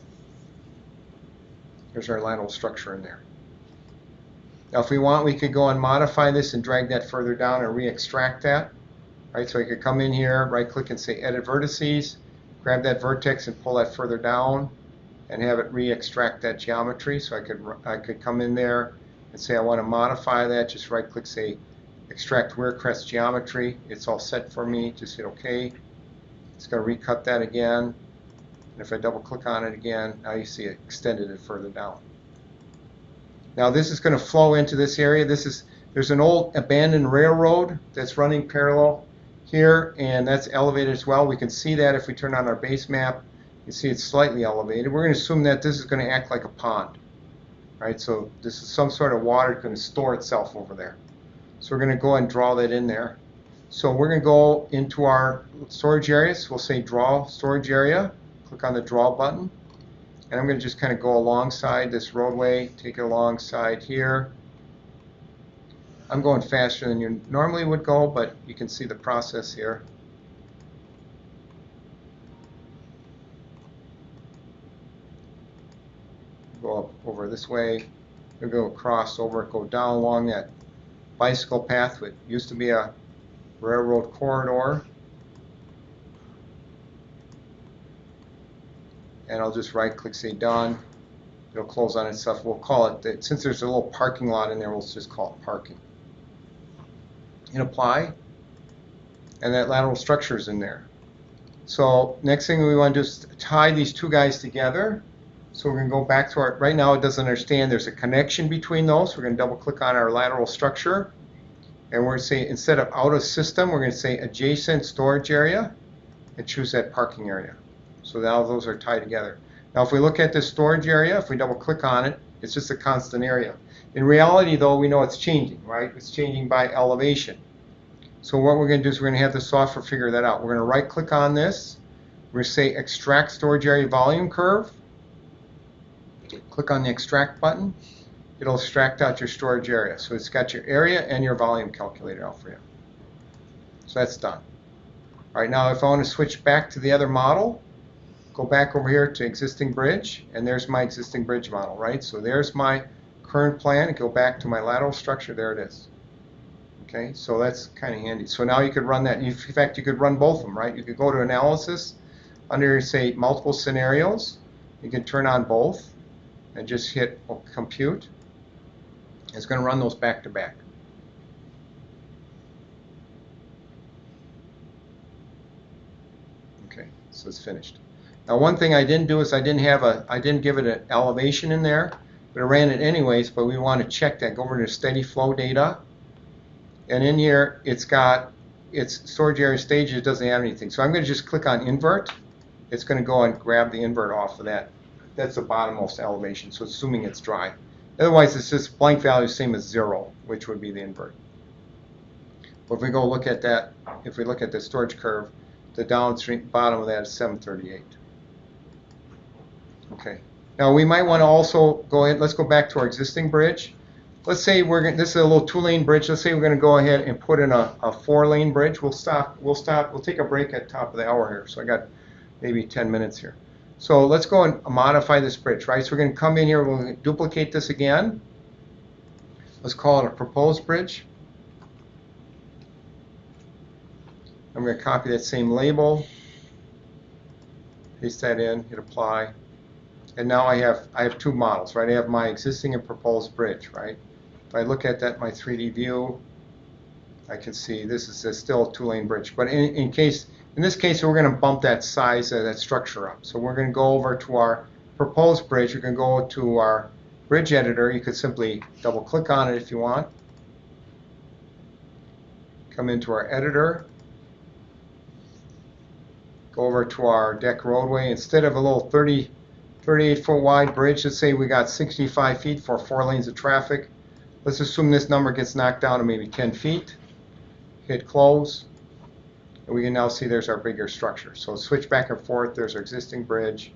There's our lateral structure in there. Now if we want, we could go and modify this and drag that further down and re-extract that. Right, so I could come in here, right click and say edit vertices, grab that vertex and pull that further down and have it re-extract that geometry. So I could come in there and say I want to modify that, just right click, say extract rear crest geometry. It's all set for me. Just hit OK. It's going to recut that again. And if I double click on it again, now you see it extended it further down. Now this is going to flow into this area. This There's an old abandoned railroad that's running parallel here, and that's elevated as well. We can see that if we turn on our base map. You see it's slightly elevated. We're going to assume that this is going to act like a pond. Right? So this is some sort of water going to store itself over there. So we're going to go and draw that in there. So we're going to go into our storage areas. We'll say draw storage area. Click on the draw button. And I'm going to just kind of go alongside this roadway, take it alongside here. I'm going faster than you normally would go, but you can see the process here. Go up over this way. We'll go across over, go down along that bicycle path, which used to be a railroad corridor. And I'll just right click, say done. It'll close on itself. We'll call it, since there's a little parking lot in there, we'll just call it parking. And apply. And that lateral structure is in there. So next thing we want to do is tie these two guys together. So we're going to go back to our, right now it doesn't understand there's a connection between those. We're going to double click on our lateral structure. And we're going to say, instead of out of system, we're going to say adjacent storage area and choose that parking area. So now those are tied together. Now if we look at this storage area, if we double click on it, it's just a constant area. In reality though, we know it's changing, right? It's changing by elevation. So what we're going to do is we're going to have the software figure that out. We're going to right click on this. We're going to say extract storage area volume curve. Click on the extract button. It'll extract out your storage area. So it's got your area and your volume calculated out for you. So that's done. All right, now if I want to switch back to the other model, go back over here to existing bridge, and there's my existing bridge model, right? So there's my current plan. Go back to my lateral structure. There it is. Okay, so that's kind of handy. So now you could run that. In fact, you could run both of them, right? You could go to analysis under, say, multiple scenarios. You can turn on both and just hit compute. It's going to run those back to back. Okay, so it's finished. Now one thing I didn't do is I didn't give it an elevation in there, but I ran it anyways, but we want to check that. Go over to steady flow data. And in here it's got its storage area stages, it doesn't have anything. So I'm going to just click on invert. It's going to go and grab the invert off of that. That's the bottommost elevation, so assuming it's dry. Otherwise, it's just blank value, same as 0, which would be the invert. But if we go look at that, if we look at the storage curve, the downstream bottom of that is 738. Okay. Now we might want to also go ahead. Let's go back to our existing bridge. Let's say this is a little 2-lane bridge. Let's say we're going to go ahead and put in a 4-lane bridge. We'll take a break at the top of the hour here. So I got maybe 10 minutes here. So let's go and modify this bridge, right? So we're going to come in here, we'll duplicate this again. Let's call it a proposed bridge. I'm going to copy that same label, paste that in, hit apply. And now I have two models, right? I have my existing and proposed bridge, right? If I look at that, my 3D view, I can see this is still a 2-lane bridge. But in this case, we're going to bump that size of that structure up. So we're going to go over to our proposed bridge. We're going to go to our bridge editor. You could simply double click on it if you want. Come into our editor. Go over to our deck roadway. Instead of a little 38-foot wide bridge, let's say we got 65 feet for 4 lanes of traffic. Let's assume this number gets knocked down to maybe 10 feet. Hit close. And we can now see there's our bigger structure. So switch back and forth. There's our existing bridge.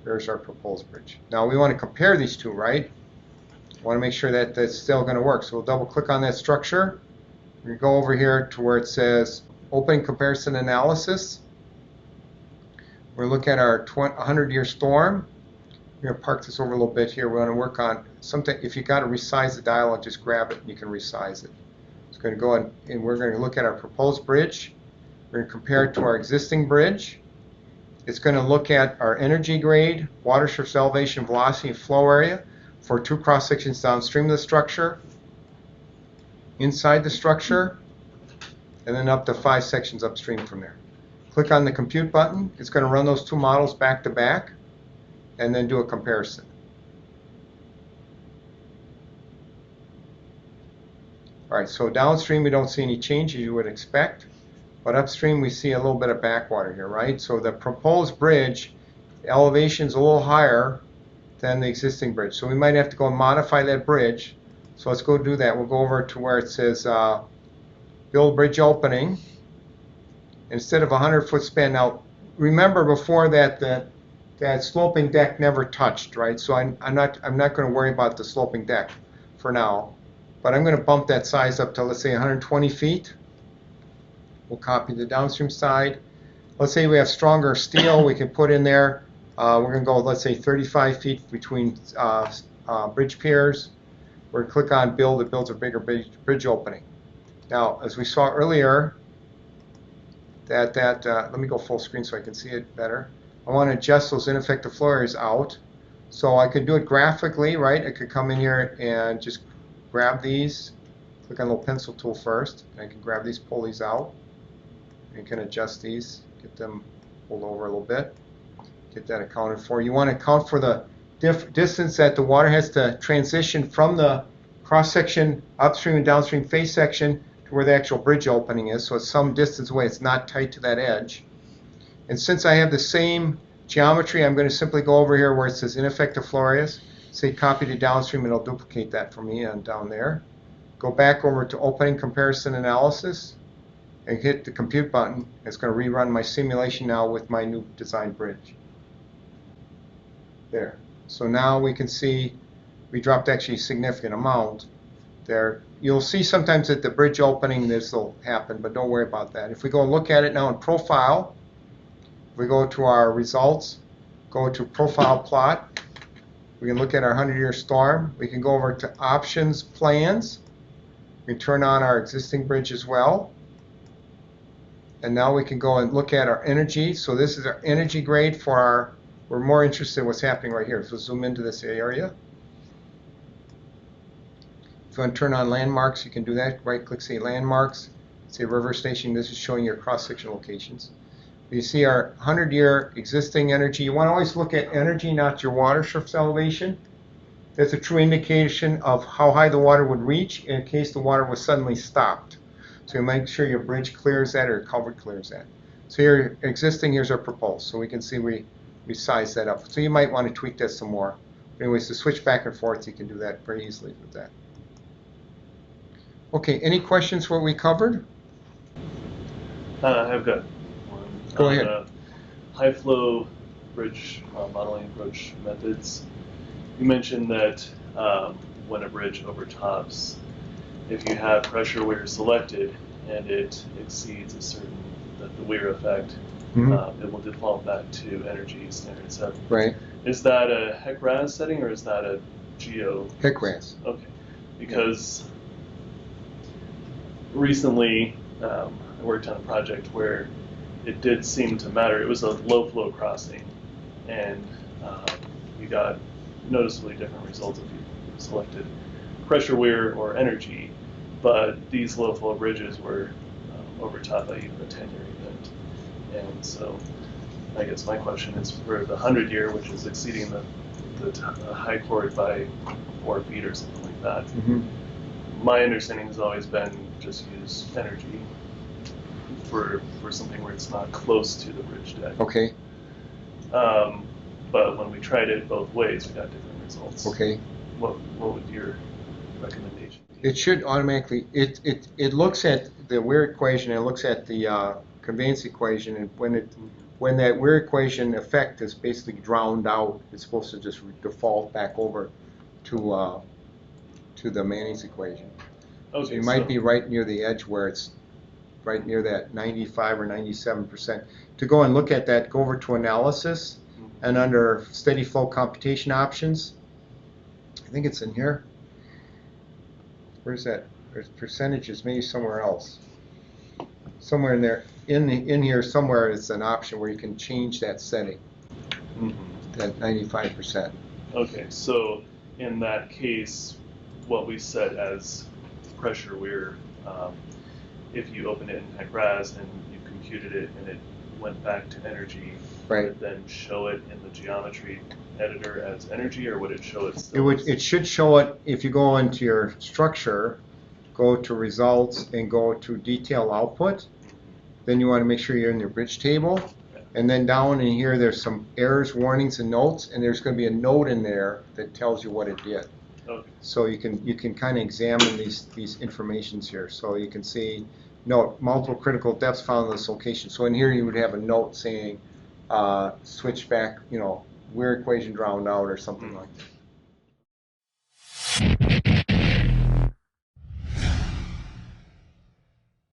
There's our proposed bridge. Now we want to compare these two, right? We want to make sure that that's still going to work. So we'll double click on that structure. We go over here to where it says Open Comparison Analysis. We're looking at our 100-year storm. We're going to park this over a little bit here. We're going to work on something. If you got to resize the dialog, just grab it and you can resize it. It's going to go in, and we're going to look at our proposed bridge. We're going to compare it to our existing bridge. It's going to look at our energy grade, water surface elevation, velocity, and flow area for 2 cross sections downstream of the structure, inside the structure, and then up to 5 sections upstream from there. Click on the compute button. It's going to run those 2 models back to back and then do a comparison. All right, so downstream we don't see any changes you would expect, but upstream we see a little bit of backwater here, right? So the proposed bridge elevation is a little higher than the existing bridge. So we might have to go and modify that bridge. So let's go do that. We'll go over to where it says build bridge opening. Instead of a 100-foot span. Now, remember before that that sloping deck never touched, right? So I'm not going to worry about the sloping deck for now. But I'm going to bump that size up to, let's say, 120 feet. We'll copy the downstream side. Let's say we have stronger steel we can put in there. We're going to go, let's say, 35 feet between bridge piers. We're going to click on build. It builds a bigger bridge opening. Now, as we saw earlier, let me go full screen so I can see it better. I want to adjust those ineffective flow areas out. So I could do it graphically, right? I could come in here and just grab these. Click on the little pencil tool first. And I can grab these, pull these out. And you can adjust these, get them pulled over a little bit. Get that accounted for. You want to account for the distance that the water has to transition from the cross-section upstream and downstream face section to where the actual bridge opening is. So it's some distance away. It's not tight to that edge. And since I have the same geometry, I'm going to simply go over here where it says ineffective flow areas. Say copy to downstream, and it'll duplicate that for me and down there. Go back over to opening comparison analysis and hit the compute button. It's going to rerun my simulation now with my new designed bridge. There. So now we can see we dropped actually a significant amount there. You'll see sometimes at the bridge opening this will happen, but don't worry about that. If we go and look at it now in profile, we go to our results, go to profile plot. We can look at our 100-year storm. We can go over to options plans. We can turn on our existing bridge as well. And now we can go and look at our energy. So this is our energy grade for our, we're more interested in what's happening right here. So zoom into this area. If you want to turn on landmarks, you can do that. Right click, say landmarks, say river station. This is showing your cross-section locations. You see our 100-year existing energy. You want to always look at energy, not your water surface elevation. That's a true indication of how high the water would reach in case the water was suddenly stopped. So you make sure your bridge clears that or your culvert clears that. So here, existing, here's our proposed. So we can see we size that up. So you might want to tweak that some more. But anyways, to switch back and forth, you can do that very easily with that. Okay, any questions for what we covered? I've got one. Go ahead. High flow bridge modeling approach methods. You mentioned that when a bridge overtops, if you have pressure weir selected and it exceeds a certain, the weir effect, it will default back to energy standard 7. Right. Is that a HEC-RAS setting or is that a Geo? HEC-RAS. Okay. Because recently I worked on a project where it did seem to matter. It was a low flow crossing, and you got noticeably different results if you selected pressure weir or energy. But these low flow bridges were overtop by even a 10-year event. And so I guess my question is for the 100-year, which is exceeding the high chord by 4 feet or something like that. My understanding has always been just use energy for something where it's not close to the bridge deck. Okay. But when we tried it both ways, we got different results. Okay. What would your recommendation be? It should automatically, it looks at the weir equation and it looks at the conveyance equation, and when that weir equation effect is basically drowned out, it's supposed to just default back over to the Manning's equation. Okay, so you might be right near the edge where it's right near that 95 or 97%. To go and look at that, go over to analysis, and under steady flow computation options, I think it's in here. Where's that? There's percentages, maybe somewhere else. Somewhere in there, in here somewhere is an option where you can change that setting, that 95%. Okay, so in that case, what we set as pressure weir, if you open it in HEC-RAS and you computed it and it went back to energy, right, would it then show it in the geometry editor as energy, or would it show it still? It should show it if you go into your structure go to results, and go to detail output. Then you want to make sure you're in your bridge table. And then down in here, there's some errors, warnings, and notes, and there's going to be a note in there that tells you what it did. Okay. So you can kind of examine these informations here. So you can see, note, multiple critical depths found in this location. So in here you would have a note saying, switch back, you know, where equation drowned out or something like that.